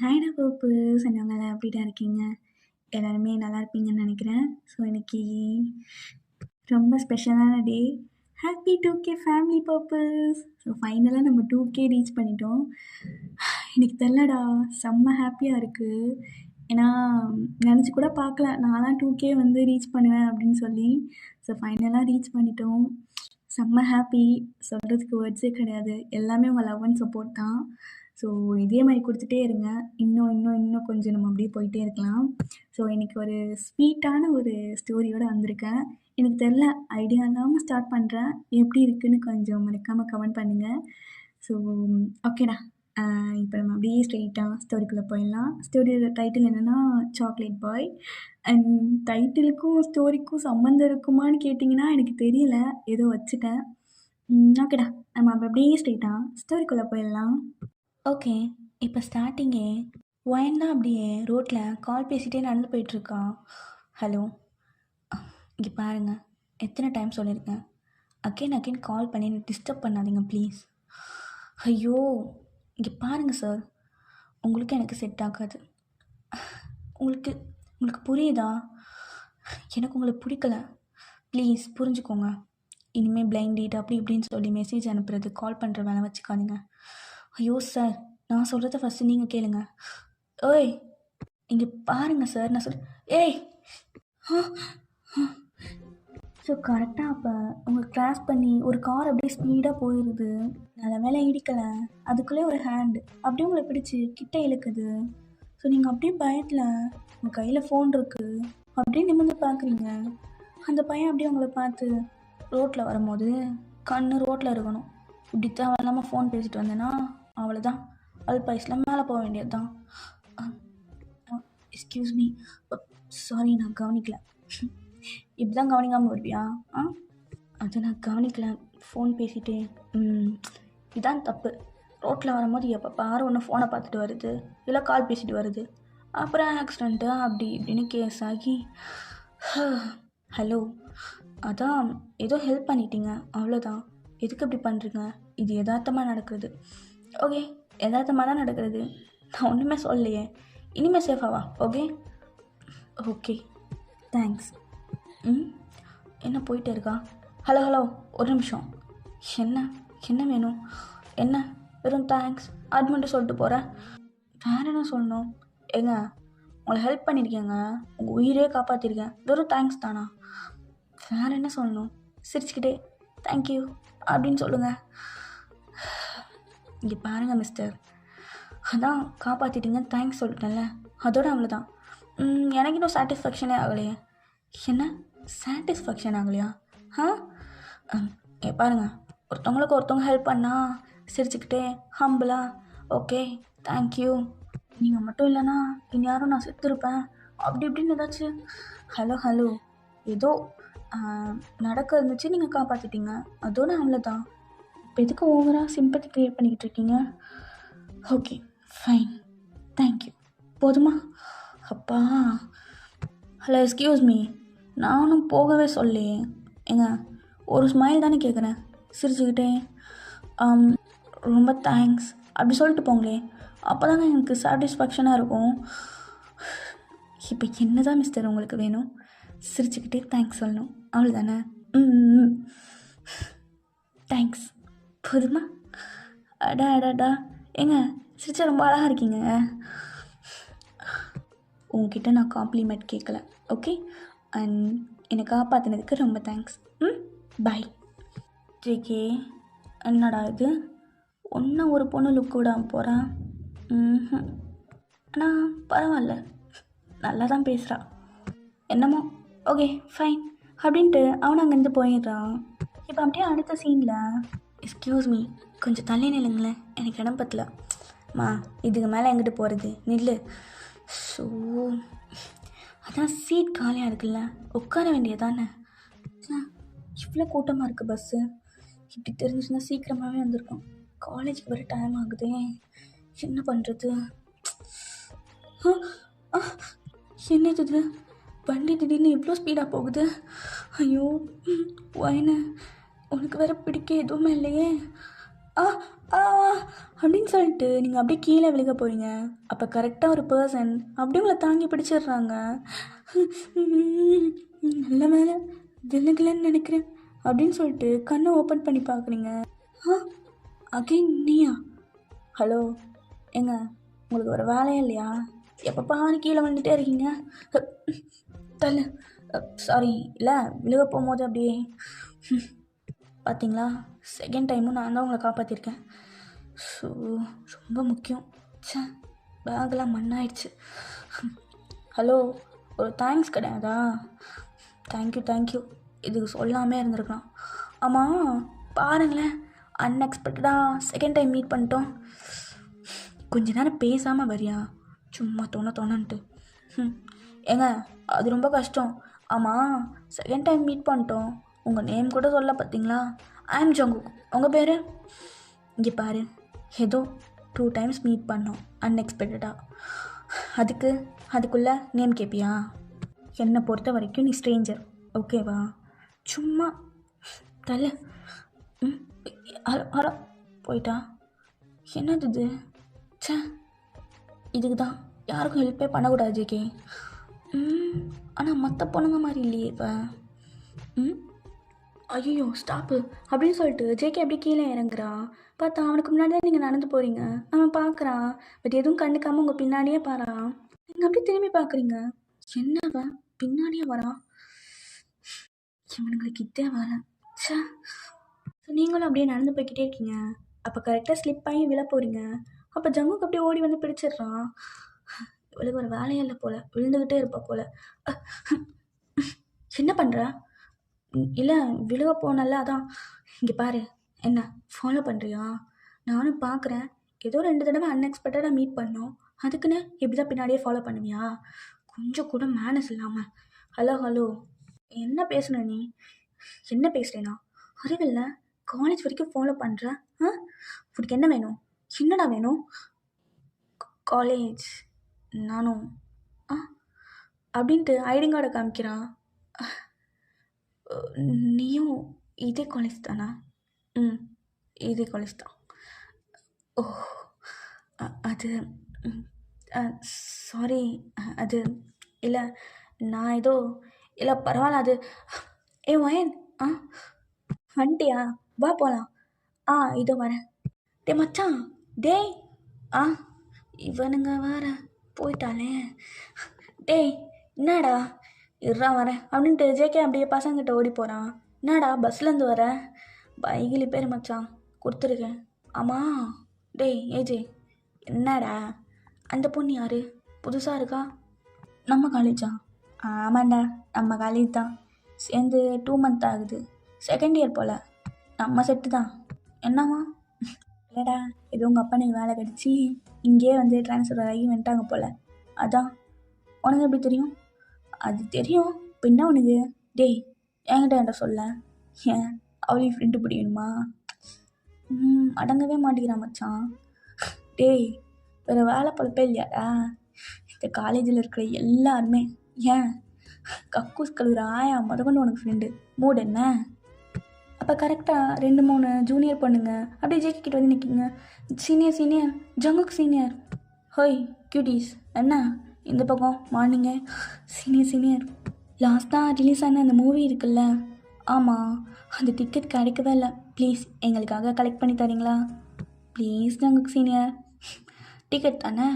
ஹாய்டா pope சொன்னவங்களாம் எப்படிடா இருக்கீங்க? எல்லாருமே நல்லா இருப்பீங்கன்னு நினைக்கிறேன். ஸோ இன்னைக்கு ரொம்ப ஸ்பெஷலான day. Happy 2K family purpose. So ஃபைனலாக நம்ம 2K ரீச் பண்ணிட்டோம். எனக்கு தெரிலடா, செம்ம ஹாப்பியாக இருக்குது. ஏன்னா நினச்சி கூட பார்க்கல நான்லாம் 2K வந்து ரீச் பண்ணுவேன் அப்படின்னு சொல்லி. ஸோ ஃபைனலாக ரீச் பண்ணிட்டோம். செம்ம ஹாப்பி, சொல்கிறதுக்கு வேர்ட்ஸே கிடையாது. எல்லாமே உங்கள் லவ் அண்ட் சப்போர்ட் தான். ஸோ இதே மாதிரி கொடுத்துட்டே இருங்க. இன்னும் இன்னும் இன்னும் கொஞ்சம் நம்ம அப்படியே போயிட்டே இருக்கலாம். ஸோ இன்றைக்கி ஒரு ஸ்வீட்டான ஒரு ஸ்டோரியோடு வந்திருக்கேன். எனக்கு தெரில, ஐடியா இல்லாமல் ஸ்டார்ட் பண்ணுறேன். எப்படி இருக்குன்னு கொஞ்சம் மறக்காமல் கமெண்ட் பண்ணுங்கள். ஸோ ஓகேடா, இப்போ நம்ம அப்படியே ஸ்ட்ரெயிட்டாக ஸ்டோரிக்குள்ளே போயிடலாம். ஸ்டோரியோட டைட்டில் என்னென்னா சாக்லேட் பாய். அண்ட் டைட்டிலுக்கும் ஸ்டோரிக்கும் சம்மந்தம் இருக்குமான்னு கேட்டிங்கன்னா எனக்கு தெரியல, ஏதோ வச்சுட்டேன். ஓகேடா, நம்ம அப்போ அப்படியே ஸ்ட்ரெயிட்டாக ஸ்டோரிக்குள்ளே போயிடலாம். ஓகே, இப்போ ஸ்டார்டிங்கே ஒயன் தான் அப்படியே ரோட்டில் கால் பேசிகிட்டே நடந்து போயிட்டுருக்கா. ஹலோ, இங்கே பாருங்கள், எத்தனை டைம் சொல்லியிருக்கேன், அகெயின் கால் பண்ணி டிஸ்டர்ப் பண்ணாதீங்க ப்ளீஸ். ஐயோ, இங்கே பாருங்கள் சார், உங்களுக்கு எனக்கு செட் ஆகாது. உங்களுக்கு உங்களுக்கு புரியுதா? எனக்கு உங்களை பிடிக்கல, ப்ளீஸ் புரிஞ்சுக்கோங்க. இனிமேல் பிளைண்ட் டேட் அப்படி இப்படின்னு சொல்லி மெசேஜ் அனுப்புறது, கால் பண்ணுற வேலை வச்சுக்காதீங்க. ஐயோ சார், நான் சொல்கிறத ஃபஸ்ட்டு நீங்கள் கேளுங்க. ஏய், இங்கே பாருங்கள் சார், நான் ஏய். ஸோ கரெக்டாக அப்போ உங்கள் கிராஸ் பண்ணி ஒரு கார் அப்படியே ஸ்பீடாக போயிடுது. நல்ல வேலை இடிக்கலை, அதுக்குள்ளே ஒரு ஹேண்ட் அப்படியே உங்களை பிடிச்சி கிட்ட இழுக்குது. ஸோ நீங்கள் அப்படியே பயத்தில் உங்கள் கையில் ஃபோன் இருக்குது அப்படியே நிமிர்ந்து பார்க்குறீங்க. அந்த பையன் அப்படியே உங்களை பார்த்து ரோட்டில் வரும்போது கண்ணு ரோட்டில் இருக்கணும். இப்படி தேவையில்லாமல் ஃபோன் பேசிட்டு வந்தேன்னா அவ்வளோதான், அல்பாயுஸில் மேலே போக வேண்டியது தான். எக்ஸ்கியூஸ் மீ, சாரி, நான் கவனிக்கல. இப்படி தான் கவனிக்காமல் வருவியா? அதை நான் கவனிக்கல, ஃபோன் பேசிட்டே. இதுதான் தப்பு. ரோட்டில் வரும்போது எப்போ பாரு ஒன்று ஃபோனை பார்த்துட்டு வருது, இல்லை கால் பேசிட்டு வருது, அப்புறம் ஆக்சிடெண்ட்டு அப்படி இப்படின்னு கேஸ் ஆகி. ஹலோ, அதான் ஏதோ ஹெல்ப் பண்ணிட்டீங்க, அவ்வளோதான். எதுக்கு இப்படி பண்ணுறீங்க? இது யதார்த்தமாக நடக்கிறது. ஓகே, யதார்த்தமாக தான் நடக்கிறது, நான் ஒன்றுமே சொல்லலையே. இனிமேல் சேஃபாவா? Okay okay, thanks. என்ன போயிட்டே இருக்கா? ஹலோ ஹலோ, ஒரு நிமிஷம். என்ன வேணும்? என்ன வெறும் தேங்க்ஸ் அது மட்டும் சொல்லிட்டு போகிறேன்? வேறு என்ன சொல்லணும்? ஏங்க, உங்களை ஹெல்ப் பண்ணியிருக்கேங்க, உங்கள் உயிரே காப்பாற்றிருக்கேன், வெறும் தேங்க்ஸ் தானா? வேறு என்ன சொல்லணும்? சிரிச்சுக்கிட்டே தேங்க்யூ அப்படின்னு சொல்லுங்கள். இங்கே பாருங்கள் மிஸ்டர், அதான் காப்பாற்றிட்டீங்க, தேங்க்ஸ் சொல்லிட்டேன்ல, அதோட அவ்வளோதான். எனக்கு இன்னும் சாட்டிஸ்ஃபேக்ஷனே ஆகலையே. என்ன சாட்டிஸ்ஃபேக்ஷன் ஆகலையா? பாருங்கள், ஒருத்தவங்களுக்கு ஒருத்தவங்க ஹெல்ப் பண்ணால் சிரிச்சுக்கிட்டே ஹம்பிளா ஓகே தேங்க்யூ, நீங்கள் மட்டும் இல்லைன்னா இனி யாரும் நான் செத்துருப்பேன் அப்படி இப்படின்னு ஏதாச்சும். ஹலோ, ஏதோ நடக்க இருந்துச்சு, நீங்கள் காப்பாற்றிட்டீங்க, அதோட அவ்வளோதான். இப்போ எதுக்கு ஓவராக சிம்பத்தி க்ரியேட் பண்ணிக்கிட்டு இருக்கீங்க? ஓகே ஃபைன், தேங்க்யூ, போதுமா? அப்பா. ஹலோ, எக்ஸ்கியூஸ் மீ, நானும் போகவே சொல்லையே. ஏங்க, ஒரு ஸ்மைல் தானே கேட்குறேன், சிரிச்சுக்கிட்டே ரொம்ப தேங்க்ஸ் அப்படி சொல்லிட்டு போங்களே, அப்போ தானே எனக்கு சாட்டிஸ்ஃபேக்ஷனாக இருக்கும். இப்போ என்ன தான் மிஸ்டர் உங்களுக்கு வேணும்? சிரிச்சுக்கிட்டே தேங்க்ஸ் சொல்லணும், அவ்வளோதானே? தேங்க்ஸ், போதுமா? அடாடா, ஏங்க சிரிச்சா ரொம்ப அழகாக இருக்கீங்க. உங்ககிட்ட நான் காம்ப்ளிமெண்ட் கேட்கல, ஓகே? அண்ட் என்னை காப்பாற்றினதுக்கு ரொம்ப தேங்க்ஸ். பாய். ஜேகே, என்னடா இது, ஒன்றும் ஒரு பொண்ணு லுக் விடாமல் போகிறான். ஆனால் பரவாயில்ல, நல்லா தான் பேசுகிறா. என்னமோ ஓகே ஃபைன் அப்படின்ட்டு அவனை அங்கேருந்து போயிடுறான். இப்போ அப்படியே அடுத்த சீனில், எக்ஸ்கியூஸ் மீ, கொஞ்சம் தள்ளி நில்லுங்களேன், எனக்கு இடம் பத்தல. இதுக்கு மேலே எங்கிட்டு போகிறது, நில்லு. ஸோ அதான் சீட் காலியாக இருக்குல்ல, உட்கார வேண்டியதானே. இவ்வளோ கூட்டமாக இருக்குது பஸ்ஸு, இப்படி தெரிஞ்சுச்சுன்னா சீக்கிரமாகவே வந்திருக்கோம். காலேஜுக்கு வர டைம் ஆகுதே, என்ன பண்ணுறது? என்னது இது, வண்டி திடீர்னு எவ்வளோ ஸ்பீடாக போகுது. ஐயோ, ஒயனு, உனக்கு வேறு பிடிக்க எதுவுமே இல்லையே. ஆ ஆ அப்படின்னு சொல்லிட்டு நீங்கள் அப்படியே கீழே விழுக போறீங்க. அப்போ கரெக்டாக ஒரு பர்சன் அப்படியே உங்களை தாங்கி பிடிச்சிடுறாங்க. நல்ல வேலை விழுகலன்னு நினைக்கிறேன் அப்படின்னு சொல்லிட்டு கண்ணை ஓப்பன் பண்ணி பார்க்குறீங்க. ஆ அகைன் நீயா? ஹலோ ஏங்க, உங்களுக்கு ஒரு வேலையே இல்லையா? எப்போ பாரு கீழே வந்துட்டே இருக்கீங்க. தள்ளு. சாரி, இல்லை விழுக போகும்போது அப்படியே பார்த்தீங்களா, செகண்ட் டைமும் நான் தான் உங்களை காப்பாற்றிருக்கேன். ஸோ ரொம்ப முக்கியம். ச்சே, பேக்கெலாம் மண்ணாயிடுச்சு. ஹலோ, ஒரு தேங்க்ஸ் கிடையாதா? தேங்க்யூ இதுக்கு சொல்லாமே இருந்திருக்கலாம். ஆமாம் பாருங்களேன், அன்எக்ஸ்பெக்டடாக செகண்ட் டைம் மீட் பண்ணிட்டோம். கொஞ்ச நேரம் பேசாமல் வரியா? சும்மா தோணுன்ட்டு. ஏங்க, அது ரொம்ப கஷ்டம். ஆமாம், செகண்ட் டைம் மீட் பண்ணிட்டோம், உங்கள் நேம் கூட சொல்ல பார்த்தீங்களா? I am Jungkook. உங்கள் பேர்? இங்கே பாரு, ஏதோ 2 times மீட் பண்ணோம் அன்எக்ஸ்பெக்டடாக. அதுக்குள்ளே நேம் கேட்பியா? என்னை பொறுத்த வரைக்கும் நீ ஸ்ட்ரேஞ்சர், ஓகேவா? சும்மா தலை. ஹலோ போயிட்டா? என்னது இது? சே, இதுக்கு தான் யாருக்கும் ஹெல்ப்பே பண்ணக்கூடாது ஜேகே. ஆனால் மற்ற பொண்ணுங்க மாதிரி இல்லையே இப்போ. ஐயோ ஸ்டாப்பு அப்படின்னு சொல்லிட்டு ஜேகே அப்படியே கீழே இறங்குறா. பார்த்தா அவனுக்கு முன்னாடி தான் நீங்கள் நடந்து போகிறீங்க. அவன் பார்க்குறான், பட் எதுவும் கண்டுக்காமல் உங்கள் பின்னாடியே பாறான். நீங்கள் அப்படியே திரும்பி பார்க்குறீங்க. என்னவன் பின்னாடியே வரான்? இவனுங்களுக்கு இதே வேலை. சே, நீங்களும் அப்படியே நடந்து போய்கிட்டே இருக்கீங்க. அப்போ கரெக்டாக ஸ்லிப் ஆகி விழ போகிறீங்க. அப்போ ஜங்குக்கு அப்படியே ஓடி வந்து பிடிச்சிடுறான். இவளுக்கு ஒரு வேலையே இல்லை போல், விழுந்துக்கிட்டே இருப்பா போல். என்ன பண்ணுற? இல்லை விழுக போனல, அதான். இங்கே பாரு, என்ன ஃபாலோ பண்ணுறியா? நானும் பார்க்குறேன், ஏதோ 2 தடவை அன்எக்ஸ்பெக்டடாக மீட் பண்ணோம், அதுக்குன்னு எப்படி தான் பின்னாடியே ஃபாலோ பண்ணுவியா? கொஞ்சம் கூட மேனஸ் இல்லாமல். ஹலோ என்ன பேசுன நீ? என்ன பேசுகிறேனா? அறிவில்லை, காலேஜ் வரைக்கும் ஃபாலோ பண்ணுற. உனக்கு என்ன வேணும்? என்னடா வேணும்? காலேஜ் நானும் அப்படின்ட்டு ஐடி கார்டை காமிக்கிறான். நீயும் இதே காலேஜ் தானா? இதே காலேஜ் தான். ஓ, அது சாரி, அது இல்லை, நான் ஏதோ இல்லை பரவாயில்ல. அது வயன் வந்துட்டியா? வா போகலாம். இதோ வரேன். டே மச்சான், டேய். இவனுங்க வேற போயிட்டாலே. டேய் என்னடா, இருறா வரேன் அப்படின்ட்டு ஜேகே அப்படியே பசங்கிட்ட ஓடி போகிறான். என்னடா பஸ்லேருந்து வர? பைகிலி பேர் மச்சான் கொடுத்துருக்கேன். ஆமாம். டேய் ஏஜே, என்னடா அந்த பொண்ணு யார்? புதுசாக இருக்கா? நம்ம காலேஜா? ஆமாண்டா, நம்ம காலேஜ் தான். சேர்ந்து 2 month ஆகுது. செகண்ட் இயர் போல். நம்ம செட்டு தான். என்னவா? இல்லைடா, ஏதோ உங்கள் அப்பனுக்கு வேலை கிடச்சி இங்கேயே வந்து ட்ரான்ஸ்ஃபர் ஆகி வந்துட்டாங்க போல், அதான். உனக்கு எப்படி தெரியும்? அது தெரியும் பின்ன உனக்கு. டேய் என்கிட்ட சொல்ல. ஏன் அவளையும் ஃப்ரெண்டு பிடிக்கணுமா? அடங்கவே மாட்டேங்கிறான் மச்சான். டேய் வேறு வேலை பொழப்பே இல்லையாடா? இந்த காலேஜில் இருக்கிற எல்லாருமே, ஏன் கக்கூஸ் கழுவுற ஆயா முதற்கொண்டு உனக்கு ஃப்ரெண்டு. மூடு என்ன? அப்போ கரெக்டாக 2-3 ஜூனியர் பொண்ணுங்க அப்படியே ஜேகே கிட்ட வந்து நிற்கிங்க. Senior Jungkook senior. ஹோய் கியூட்டீஸ், என்ன இந்த பக்கம் மார்னிங்கே? சீனியர் லாஸ்ட்டாக ரிலீஸ் ஆன அந்த மூவி இருக்குல்ல, ஆமாம், அந்த டிக்கெட் கிடைக்கவே இல்லை. ப்ளீஸ் எங்களுக்காக கலெக்ட் பண்ணி தரீங்களா? Please Jungkook senior. டிக்கெட் தானே,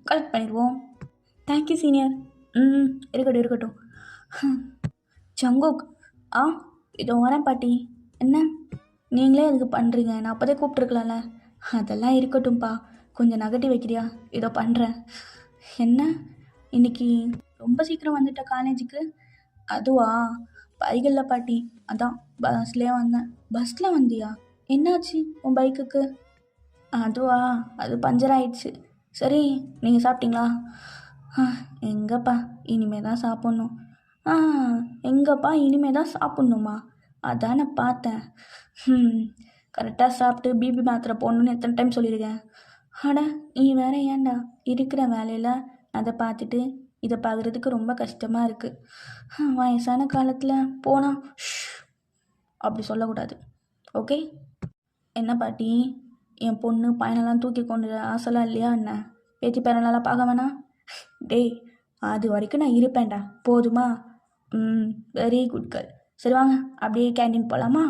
கலெக்ட் பண்ணிடுவோம். Thank you senior. இருக்கட்டும். ஜங்குக், இதோ வரேன் பாட்டி. என்ன நீங்களே அதுக்கு பண்ணுறீங்க? நான் அப்போதே கூப்பிட்ருக்கலாம்ல. அதெல்லாம் இருக்கட்டும்ப்பா, கொஞ்சம் நகட்டி வைக்கிறியா? இதோ பண்ணுறேன். என்ன இன்னைக்கு ரொம்ப சீக்கிரம் வந்துட்ட காலேஜுக்கு? அதுவா, பைக்கில் பாட்டி, அதான் பஸ்லேயே வந்தேன். பஸ்ஸில் வந்தியா? என்னாச்சு உன் பைக்குக்கு? அதுவா, அது பஞ்சர் ஆயிடுச்சு. சரி, நீங்கள் சாப்பிட்டீங்களா? எங்கப்பா, இனிமே தான் சாப்பிட்ணும். எங்கப்பா இனிமே தான் சாப்பிட்ணுமா? அதானே பார்த்தேன். கரெக்டாக சாப்பிட்டு பிபி மாத்திரை போடணுன்னு எத்தனை டைம் சொல்லியிருக்கேன். நீ வேற ஏன்டா இருக்கிற வேலையில் அதை பார்த்துட்டு இதை பார்க்குறதுக்கு ரொம்ப கஷ்டமாக இருக்குது. வயசான காலத்தில் போனால் அப்படி சொல்லக்கூடாது, ஓகே? என்ன பாட்டி என் பொண்ணு பையனெல்லாம் தூக்கி கொண்டு ஆசைலாம் இல்லையா என்ன? பேத்தி பேரனெல்லாம் பார்க்க வேணாம்? டேய், அது வரைக்கும் நான் இருப்பேன்டா, போதுமா? Very good girl. சரி வாங்க, அப்படியே கேண்டீன் போகலாமா?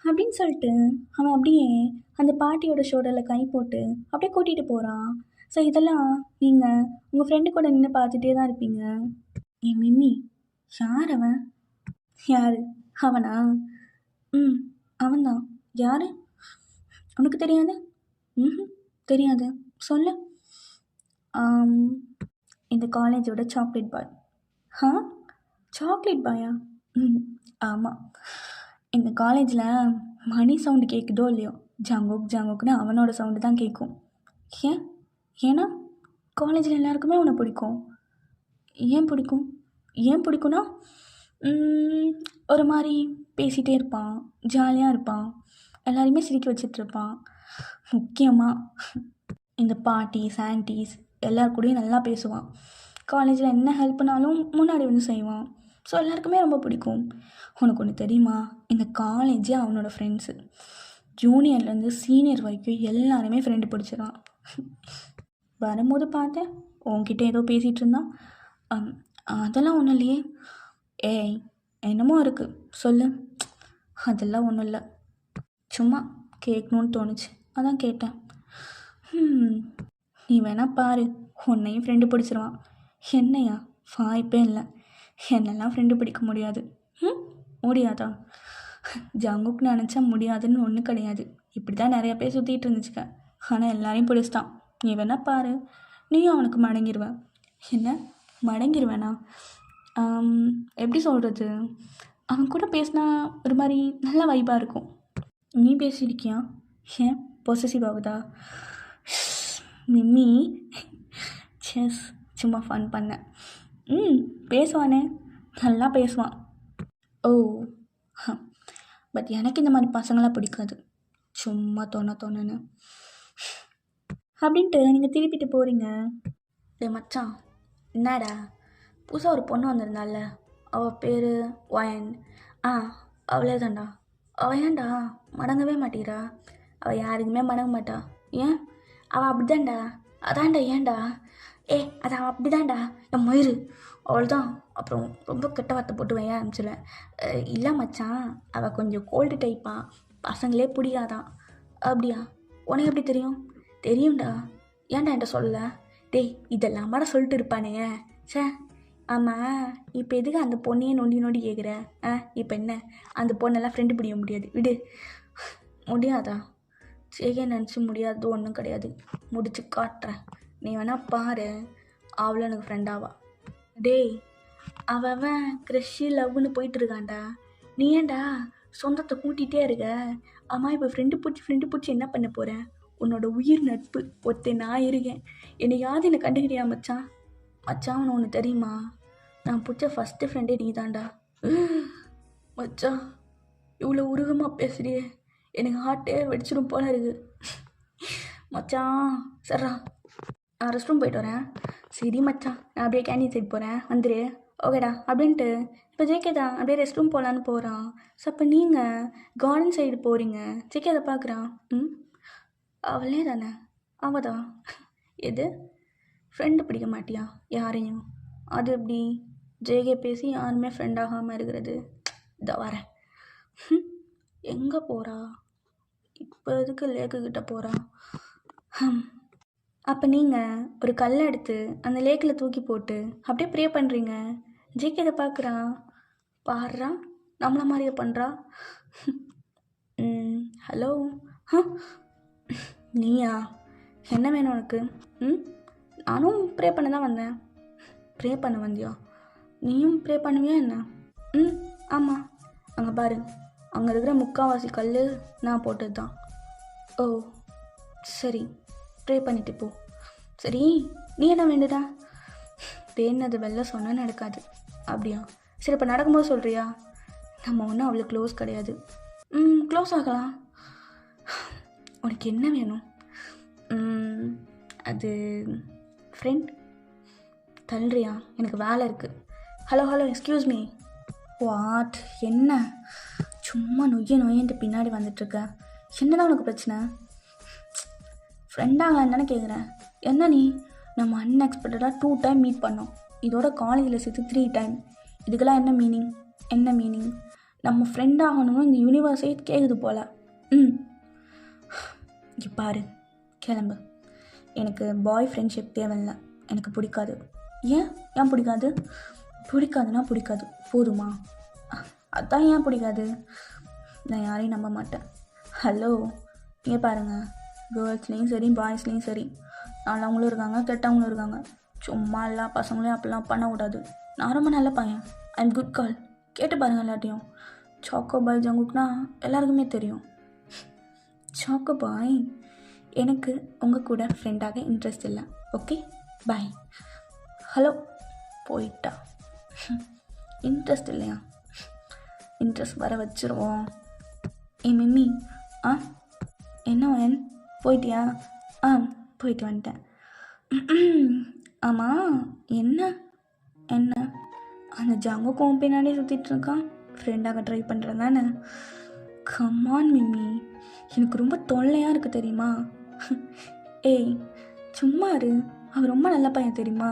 அப்படின்னு சொல்லிட்டு அவன் அப்படியே அந்த பாட்டியோட ஷோல்டரில் கை போட்டு அப்படியே கூட்டிகிட்டு போகிறான். ஸோ இதெல்லாம் நீங்கள் உங்கள் ஃப்ரெண்டு கூட நின்று பார்த்துட்டே தான் இருப்பீங்க. ஏன் மிம்மி, யார் அவன்? யார் அவனா? அவன்தான். யார்? உனக்கு தெரியாது? தெரியாது. சொல்லு. இந்த காலேஜோட சாக்லேட் பாய். சாக்லேட் பாயா? ஆமாம். எங்கள் காலேஜில் மணி சவுண்டு கேட்குதோ இல்லையோ, ஜாங்கோக் ஜாங்கோக்குன்னு அவனோட சவுண்டு தான் கேட்கும். ஏன்னா காலேஜில் எல்லாருக்குமே அவனை பிடிக்கும். ஏன் பிடிக்கும்னா ஒரு மாதிரி பேசிகிட்டே இருப்பான், ஜாலியாக இருப்பான், எல்லாரையுமே சிரிக்க வச்சிட்ருப்பான். முக்கியமாக இந்த பாட்டிஸ் ஆன்டிஸ் எல்லார் கூடயும் நல்லா பேசுவான். காலேஜில் என்ன ஹெல்ப்னாலும் முன்னாடி வந்து செய்வான். ஸோ எல்லாருக்குமே ரொம்ப பிடிக்கும். உனக்கு ஒன்று தெரியுமா, இந்த காலேஜே அவனோட ஃப்ரெண்ட்ஸு. ஜூனியர்லேருந்து சீனியர் வரைக்கும் எல்லாருமே ஃப்ரெண்டு பிடிச்சிடான். வரும்போது பார்த்தேன் உன்கிட்ட ஏதோ பேசிகிட்டு இருந்தான். அதெல்லாம் ஒன்றும் இல்லையே. ஏய், என்னமோ இருக்குது, சொல்லு. அதெல்லாம் ஒன்றும் இல்லை, சும்மா கேட்கணுன்னு தோணுச்சு, அதான் கேட்டேன். நீ வேணா பாரு, உன்னையும் ஃப்ரெண்டு பிடிச்சிருவான். என்னையா? வாய்ப்பே இல்லை, என்னெல்லாம் ஃப்ரெண்டு பிடிக்க முடியாது. முடியாதா? ஜங்குக்கு நினச்சா முடியாதுன்னு ஒன்றும் கிடையாது. இப்படி தான் நிறையா பேர் சுற்றிட்டு இருந்துச்சுக்க, ஆனால் எல்லாரையும் பிடிச்சிட்டான். நீ வேணா பாரு, நீயும் அவனுக்கு மடங்கிடுவேன். என்ன மடங்கிடுவேனா? எப்படி சொல்கிறது, அவன் கூட பேசினா ஒரு மாதிரி நல்ல வைப்பாக இருக்கும். நீ பேசியிருக்கியா? ஏன் பொசசிவ் ஆகுதா? மிம்மி, செஸ் சும்மா ஃபன் பண்ணேன். பேசுவானே, நல்லா பேசுவான். ஓ, பட் எனக்கு இந்த மாதிரி பசங்களாம் பிடிக்காது, சும்மா தோணுன்னு அப்படின்ட்டு நீங்கள் திருப்பிட்டு போகிறீங்க. டே மச்சான், என்னடா? புதுசாக ஒரு பொண்ணு வந்திருந்தால, அவள் பேர் ஒயன். அவளே தான்டா. அவள் ஏன்டா மடங்கவே மாட்டேங்கிறா? அவள் யாருக்குமே மடங்க மாட்டா. ஏன்? அவள் அப்படிதான்டா. அதான்டா. ஏன்டா? அது அவள் அப்படிதான்டா, என் மயிறு. அவள் தான். அப்புறம் ரொம்ப கெட்ட வார்த்தை போட்டு வைய ஆரம்பிச்சிடுவேன். இல்லை மச்சான், அவள் கொஞ்சம் கோல்டு டைப்பாக, பசங்களே பிடிக்காதான். அப்படியா? உனக்கு எப்படி தெரியும்? தெரியும்டா. ஏன்டா என்கிட்ட சொல்லலை? டேய், இதெல்லாம் மாட சொல்லிட்டு இருப்பானே. சே, ஆமாம், இப்போ எதுக்கு அந்த பொண்ணையே நொண்டி கேட்குற? இப்போ என்ன, அந்த பொண்ணெல்லாம் ஃப்ரெண்டு பிடிக்க முடியாது, விடு. முடியாதா? செய்ய நினச்சி முடியாது ஒன்றும் கிடையாது, முடிச்சு காட்டுறேன். நீ வேணா பாரு, அவளும் எனக்கு ஃப்ரெண்டாவா. டேய், அவன் க்ரஷ்ஷு லவ்னு போயிட்டு இருக்கான்டா. நீ ஏன்டா சொந்தத்தை கூட்டிகிட்டே இருக்க? ஆமாம், இப்போ ஃப்ரெண்டு பிடிச்சி என்ன பண்ண போகிறேன்? உன்னோட உயிர் நட்பு ஒருத்த நான் இருக்கேன். என்னையாவது என்னை கண்டுக்கிறியா மச்சான்? மச்சான், ஒன்று தெரியுமா, நான் பிடிச்ச ஃபஸ்ட்டு ஃப்ரெண்டே நீ தான்டா. மச்சான், இவ்வளோ உருகமாக பேசுறியே, எனக்கு ஹார்ட்டே வெடிச்சிடும் போல இருக்கு. மச்சான், சரிடா, நான் ரெஸ்ட் ரூம் போயிட்டு வரேன். சரி மச்சான், நான் அப்படியே கேண்டீன் சைட் போகிறேன், வந்துடு. ஓகேடா அப்படின்ட்டு இப்போ ஜேகே தான் அப்படியே ரெஸ்ட் ரூம் போகலான்னு போகிறான். ஸோ அப்போ நீங்கள் கார்டன் சைடு போகிறீங்க. ஜேகே அதை பார்க்குறான். அவளே தானே? அவள் தான். எது, ஃப்ரெண்டு பிடிக்க மாட்டியா யாரையும்? அது எப்படி? ஜேகே பேசி யாருமே ஃப்ரெண்ட் ஆகாமல் இருக்கிறது? இதை வரேன். எங்கே போகிறா? இப்போ எதுக்கு லேக்குக்கிட்ட போகிறா? அப்போ நீங்கள் ஒரு கல்லை எடுத்து அந்த லேக்கில் தூக்கி போட்டு அப்படியே ப்ரே பண்ணுறீங்க. ஜேகே இதை பார்க்குறான். பாடுறா, நம்மள மாதிரியே பண்ணுறா. ஹலோ, நீயா? என்ன வேணும் உனக்கு? நானும் ப்ரே பண்ண தான் வந்தேன். ப்ரே பண்ண வந்தியா? நீயும் ப்ரே பண்ணுவியா என்ன? ஆமாம். அங்கே பாரு, அங்கே இருக்கிற முக்கால்வாசி கல் நான் போட்டது தான். ஓ சரி, ப்ரே பண்ணிட்டு போ. சரி, நீ என்ன வேண்டுதா? வேணுனது வெளில சொன்னால் நடக்காது. அப்படியா? சரி, இப்போ நடக்கும்போது சொல்கிறியா? நம்ம ஒன்றும் அவ்வளோ க்ளோஸ் கிடையாது. க்ளோஸ் ஆகலாம். உனக்கு என்ன வேணும்? அது ஃப்ரெண்ட். தள்ளுறியா? எனக்கு வேலை இருக்குது. Hello excuse me. வாட்? என்ன சும்மா நொய்யன்ட்டு பின்னாடி வந்துட்டுருக்க? என்னதான் உனக்கு பிரச்சனை? ஃப்ரெண்டாகலான்னு தானே கேட்குறேன். என்ன நீ? நம்ம அன்எக்ஸ்பெக்டடாக 2 டைம் மீட் பண்ணோம். இதோட காலேஜில் சேர்த்து 3 டைம். இதுக்கெல்லாம் என்ன மீனிங்? என்ன மீனிங்? நம்ம ஃப்ரெண்ட் ஆகணும்னு இந்த யூனிவர்ஸே கேட்குது போல். இங்கே பாரு, கிளம்பு. எனக்கு பாய் ஃப்ரெண்ட்ஷிப் தேவையில்லை. எனக்கு பிடிக்காது. ஏன் பிடிக்காது? பிடிக்காதுன்னா பிடிக்காது, போதுமா? அதான் ஏன் பிடிக்காது? நான் யாரையும் நம்ப மாட்டேன். ஹலோ, இங்கே பாருங்கள், கேர்ள்ஸ்லேயும் சரி பாய்ஸ்லேயும் சரி நல்லவங்களும் இருக்காங்க, கெட்டவங்களும் இருக்காங்க. சும்மா எல்லா பசங்களையும் அப்படிலாம் பண்ணக்கூடாது. நான் ரொம்ப நல்ல பையன். I am good call. கேட்டு பாருங்கள் எல்லாத்தையும். சாக்கோ பாய் ஜங்குக்னா எல்லாருக்குமே தெரியும். சாக்கோ பாய், எனக்கு உங்கள் கூட ஃப்ரெண்டாக இன்ட்ரெஸ்ட் இல்லை. ஓகே, பாய். ஹலோ, போயிட்டா. இன்ட்ரெஸ்ட் இல்லையா? இன்ட்ரெஸ்ட் வர வச்சுருவோம். மிம்மி, என்ன போயிட்டியா? போயிட்டு வந்துட்டேன். ஆமாம், என்ன அந்த ஜங்குக்கும் பின்னாடி சுற்றிட்டு இருக்கான். ஃப்ரெண்டாக ட்ரை பண்ணுறேன் தானே? கம்மான் மிம்மி, எனக்கு ரொம்ப தொல்லையாக இருக்குது தெரியுமா? ஏய் சும்மா இரு, அவன் ரொம்ப நல்ல பையன் தெரியுமா?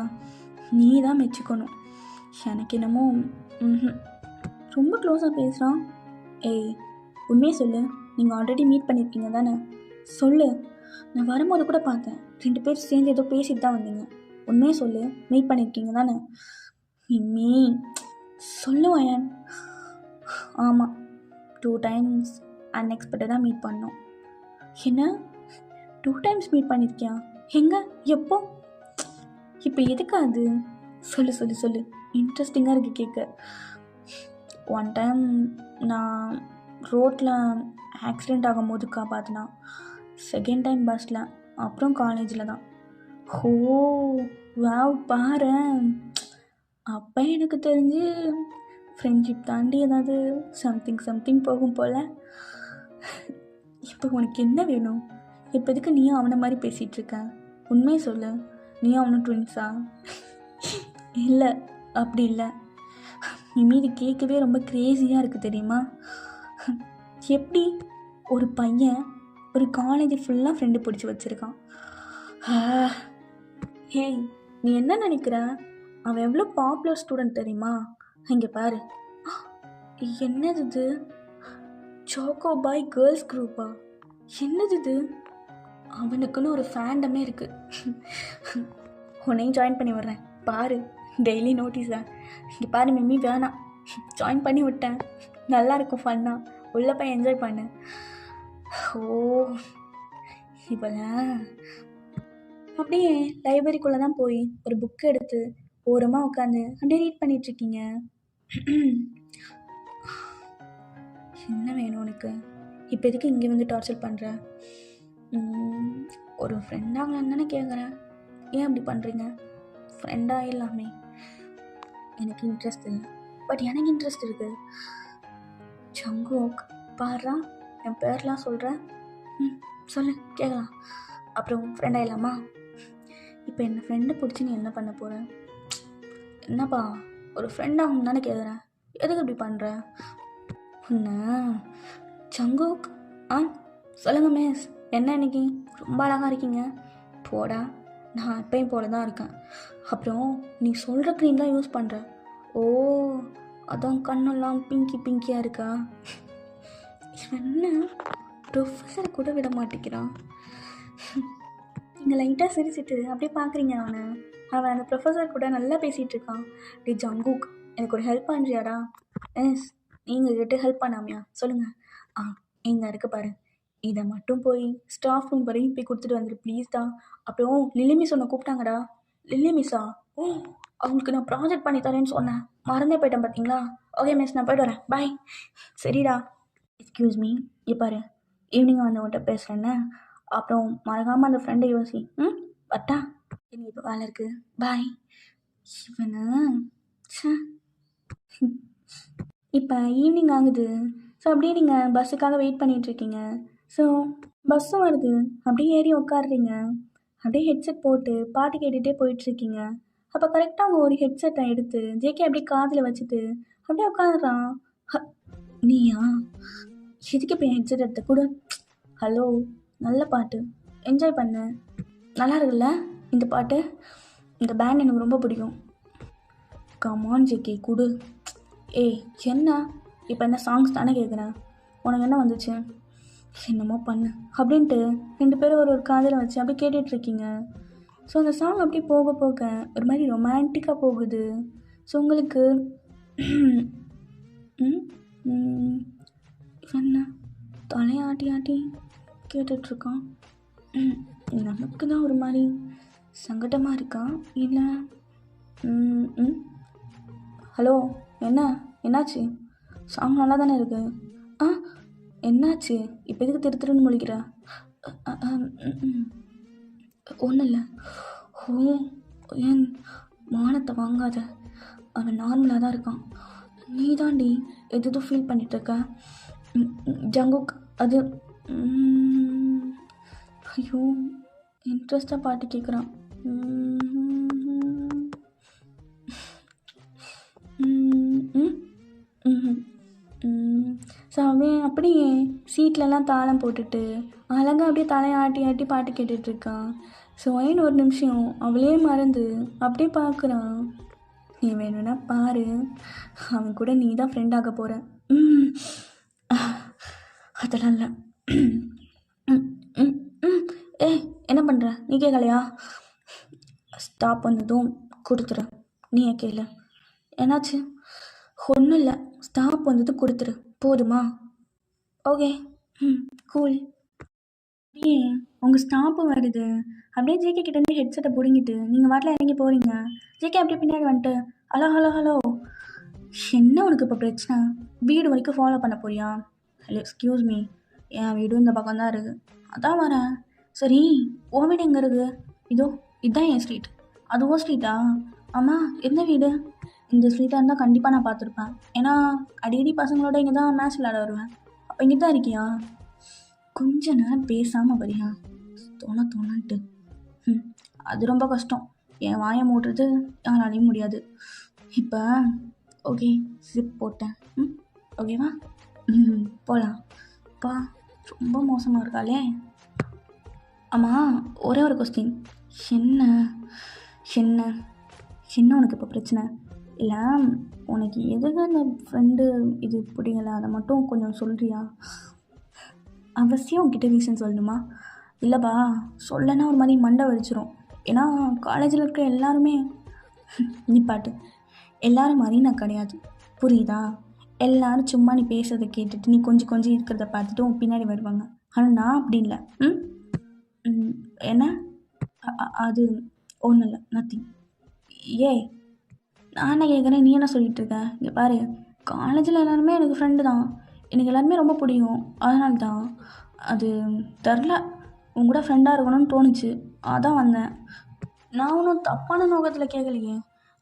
நீ தான் மெச்சிக்கணும். எனக்கு என்னமோ ரொம்ப க்ளோஸாக பேசுகிறான். ஏய் உண்மையே சொல்லு, நீங்கள் ஆல்ரெடி மீட் பண்ணியிருக்கீங்க தானே? சொல்லு. நான் வரும்போது கூட பார்த்தேன், 2 பேர் சேர்ந்து ஏதோ பேசிட்டு தான் வந்தீங்க. உண்மையே சொல்லு, மீட் பண்ணியிருக்கீங்க தானே? மிம்மி சொல்லுவேன். ஆமாம், 2 டைம்ஸ் அன்எக்ஸ்பெக்டடாக மீட் பண்ணோம். என்ன 2 டைம்ஸ் மீட் பண்ணியிருக்கியா? எங்கே? எப்போ? இப்போ எதுக்காது? சொல்லு, இன்ட்ரெஸ்டிங்காக இருக்குது கேட்க. 1 டைம் நான் ரோட்டில் ஆக்சிடெண்ட் ஆகும்போது காப்பாற்றினா. 2nd டைம் பஸ்ஸில், அப்புறம் காலேஜில் தான். ஓ வாவ், பாரு. அப்போ எனக்கு தெரிஞ்சு ஃப்ரெண்ட்ஷிப் தாண்டி ஏதாவது சம்திங் போகும் போல். இப்போ உனக்கு என்ன வேணும்? இப்போ எதுக்கு நீயும் அவனை மாதிரி பேசிகிட்ருக்க? உண்மையை சொல்லு, நீயும் அவனும் ட்வின்ஸா? இல்லை, அப்படி இல்லை. மீதி கேட்கவே ரொம்ப க்ரேஸியாக இருக்குது தெரியுமா? எப்படி ஒரு பையன் ஒரு காலேஜ் ஃபுல்லாக ஃப்ரெண்டு பிடிச்சி வச்சுருக்கான்? ஹேய், நீ என்ன நினைக்கிற? அவன் எவ்வளோ பாப்புலர் ஸ்டூடெண்ட் தெரியுமா? இங்கே பாரு. என்னது இது? சாக்கோ பாய் கேர்ள்ஸ் குரூப்பா? என்னது இது? அவனுக்குன்னு ஒரு ஃபேண்டமே இருக்குது. உன்னையும் ஜாயின் பண்ணி விட்றேன் பாரு. டெய்லி நோட்டீஸா? இங்கே பாரு மிம்மி, வேணாம். ஜாயின் பண்ணி விட்டேன், நல்லாயிருக்கும், ஃபன்னாக உள்ள போய் என்ஜாய் பண்ணு. ஓ இப்போல அப்படியே லைப்ரரிக்குள்ளே தான் போய் ஒரு புக் எடுத்து ஓரமாக உட்காந்து அப்படியே ரீட் பண்ணிகிட்ருக்கீங்க. என்ன வேணும் உனக்கு? இப்போ எதுக்கு இங்கே வந்து டார்ச்சர் பண்ணுற? ஒரு ஃப்ரெண்டாகலான்னு தானே கேட்குறேன். ஏன் அப்படி பண்ணுறீங்க? ஃப்ரெண்டாக இல்லாமே. எனக்கு இன்ட்ரெஸ்ட் இல்லை, பட் எனக்கு இன்ட்ரெஸ்ட் இருக்குது. ஜங்குக், பாரா, என் பேர்லாம் சொல்கிறேன். சொல்லு, கேட்கலாம். அப்புறம் ஃப்ரெண்டாக இல்லாமா? இப்போ என்ன ஃப்ரெண்டு பிடிச்சி நீ என்ன பண்ண போகிற? என்னப்பா, ஒரு ஃப்ரெண்டாகும் தானே கேட்குறேன், எதுக்கு இப்படி பண்ணுற? உன்ன ஜங்குக், சொல்லுங்கள் மிஸ், என்ன இன்னைக்கு ரொம்ப அழகாக இருக்கீங்க. போடா, நான் எப்பயும் போல தான் இருக்கேன். அப்புறம் நீ சொல்கிற க்ரீம் தான் யூஸ் பண்ணுற. ஓ அதான் கண்ணெல்லாம் பிங்கியாக இருக்கா? என்ன ப்ரொஃபஸரை கூட விட மாட்டேங்கிறான். நீங்கள் லைட்டாக சிரிச்சிட்டு அப்படியே பார்க்குறீங்க அவன் அந்த ப்ரொஃபஸர் கூட நல்லா பேசிகிட்டு இருக்கான். டே ஜங்குக், எனக்கு ஒரு ஹெல்ப் பண்ணுறியாடா? எஸ், நீங்கள் கிட்ட ஹெல்ப் பண்ணாமையா? சொல்லுங்கள். இங்கே இருக்க பாரு, இதை மட்டும் போய் ஸ்டாஃப் ரூம் வரையும் போய் கொடுத்துட்டு வந்துடு ப்ளீஸ் தான். அப்புறம் லில்லி மிஸ் ஒன்று கூப்பிட்டாங்கடா. லில்லி மிஸ்ஸா? அவங்களுக்கு நான் ப்ராஜெக்ட் பண்ணி தரேன்னு சொன்னேன், மறந்தே போயிட்டேன் பார்த்தீங்களா? ஓகே மிஸ், நான் போய்ட்டு வரேன், பாய். சரிடா. எக்ஸ்கியூஸ் மீ, பாரு, ஈவினிங் வந்து உன்கிட்ட பேசுகிறேன்னு. அப்புறம் மறக்காமல் அந்த ஃப்ரெண்டை யோசி. பட்டா, எனக்கு இப்போ வேலை இருக்குது, பாய். இவனு இப்போ ஈவினிங் ஆகுது. ஸோ அப்படியே நீங்கள் பஸ்ஸுக்காக வெயிட் பண்ணிகிட்ருக்கீங்க. ஸோ பஸ்ஸும் வருது, அப்படியே ஏறி உட்காடுறீங்க. அப்படியே ஹெட்செட் போட்டு பாட்டு கேட்டுகிட்டே போயிட்டுருக்கீங்க. அப்போ கரெக்டாக அவங்க ஒரு ஹெட்செட்டை எடுத்து ஜேகே அப்படியே காதில் வச்சுட்டு அப்படியே உட்காந்துறான். நீயா? எதுக்கு இப்போ என் ஹெட்செட் எடுத்த கூட? ஹலோ, நல்ல பாட்டு, என்ஜாய் பண்ணு. நல்லா இருக்குல்ல இந்த பாட்டு? இந்த பேண்ட் எனக்கு ரொம்ப பிடிக்கும். கமான் ஜேகே குடு. ஏய் என்ன இப்போ என்ன சாங்ஸ் தானே கேட்குறேன், உனக்கு என்ன வந்துச்சு? என்னமோ பண்ணு அப்படின்ட்டு 2 பேரும் ஒரு காதில் வச்சு அப்படியே கேட்டுட்ருக்கீங்க. ஸோ அந்த சாங் அப்படியே போக போக ஒரு மாதிரி ரொமான்டிக்காக போகுது. ஸோ உங்களுக்கு என்ன தலையாட்டி ஆட்டி கேட்டுட்ருக்கான். நமக்கு தான் ஒரு மாதிரி சங்கடமாக இருக்கா இல்லை? ஹலோ என்னாச்சு? சாங் நல்லா தானே இருக்கு. என்னாச்சு இப்போ எதுக்கு திருன்னு முழிக்கிற? ஒன்றும் இல்லை. ஏன் மானத்தை வாங்காத, அவன் நார்மலாக தான் இருக்கான். நீ தாண்டி எதுவும் ஃபீல் பண்ணிகிட்ருக்க. ஜங்குக் அது ஐயோ இன்ட்ரெஸ்டாக பாட்டு கேட்குறான். ஸோ அவன் அப்படியே சீட்லலாம் தாளம் போட்டுட்டு அழகாக அப்படியே தலையை ஆட்டி ஆட்டி பாட்டு கேட்டுட்ருக்கான். ஸோ ஐன்னு ஒரு நிமிஷம் அவளே மறந்து அப்படியே பார்க்குறான். நீ வேணும்னா பாரு, அவன் கூட நீ தான் ஃப்ரெண்டாக போகிற. அதெல்லாம் இல்லை. என்ன பண்ணுற? நீ கேட்கலையா? ஸ்டாப் பண்ணதும் கொடுத்துரு. நீ கேட்கல. என்னாச்சு? ஒன்றும் இல்லை, ஸ்டாப் வந்தது கொடுத்துரு போதுமா? Okay cool. அப்படியே உங்கள் ஸ்டாப்பு வருது. அப்படியே ஜேகே கிட்டேருந்து ஹெட்செட்டை பிடுங்கிட்டு நீங்கள் வாட்டில் இறங்கி போகிறீங்க. ஜேகே அப்படியே பின்னாடி வந்துட்டு ஹலோ ஹலோ ஹலோ என்ன உனக்கு இப்போ பிரச்சனை? வீடு வரைக்கும் ஃபாலோ பண்ண போறியா? ஹலோ எக்ஸ்கியூஸ் மீ, என் வீடும் இந்த பக்கம் தான் இருக்குது, அதான் வரேன். சரி உன் வீடு எங்கே இருக்குது? இதுதான் என் ஸ்ட்ரீட். அதுவும் ஸ்ட்ரீட்டா? ஆமாம். எந்த வீடு? இந்த ஸ்ட்ரீட்டாக இருந்தால் கண்டிப்பாக நான் பார்த்துருப்பேன். ஏன்னா அடிக்கடி பசங்களோட இங்கே தான் மேட்ச் விளையாட வருவேன். அப்போ இங்கே தான் இருக்கியா? கொஞ்ச நேரம் பேசாமல் வரியா? தோணன்ட்டு அது ரொம்ப கஷ்டம். என் வாயை மூடுறது யாராலையும் முடியாது. இப்போ ஓகே சிப் போட்டேன். ஓகேவா? போகலாம். அப்பா ரொம்ப மோசமாக இருக்காளே. ஆமாம் ஒரே ஒரு கொஸ்டின். என்ன உனக்கு இப்போ பிரச்சனை? இல்லை உனக்கு எதுக்கு அந்த ஃப்ரெண்டு இது பிடிக்கல, அதை மட்டும் கொஞ்சம் சொல்கிறியா? அவசியம் உங்ககிட்ட ரீசன் சொல்லணுமா? இல்லைப்பா, சொல்லனா ஒரு மாதிரி மண்டை வலிச்சிரும். ஏன்னா காலேஜில் இருக்கிற எல்லாருமே நிப்பாட்டு, எல்லாரும் மாதிரி நான் கிடையாது, புரியுதா? எல்லாரும் சும்மா நீ பேசுறதை கேட்டுட்டு நீ கொஞ்சம் இருக்கிறத பார்த்துட்டு உன் பின்னாடி வருவாங்க. ஆனால் நான் அப்படி இல்லை. என்ன? அது ஒன்றும் இல்லை, நத்திங். ஏய் நான் என்ன கேட்குறேன், நீ என்ன சொல்லிகிட்டு இருக்க? இங்கே பாரு, காலேஜில் எல்லாருமே எனக்கு ஃப்ரெண்டு தான், எனக்கு எல்லாருமே ரொம்ப பிடிக்கும். அதனால தான் அது தெரில, உங்க கூட ஃப்ரெண்டாக இருக்கணும்னு தோணுச்சு, அதான் வந்தேன். நான் ஒன்றும் தப்பான நோக்கத்தில் கேட்கலையே,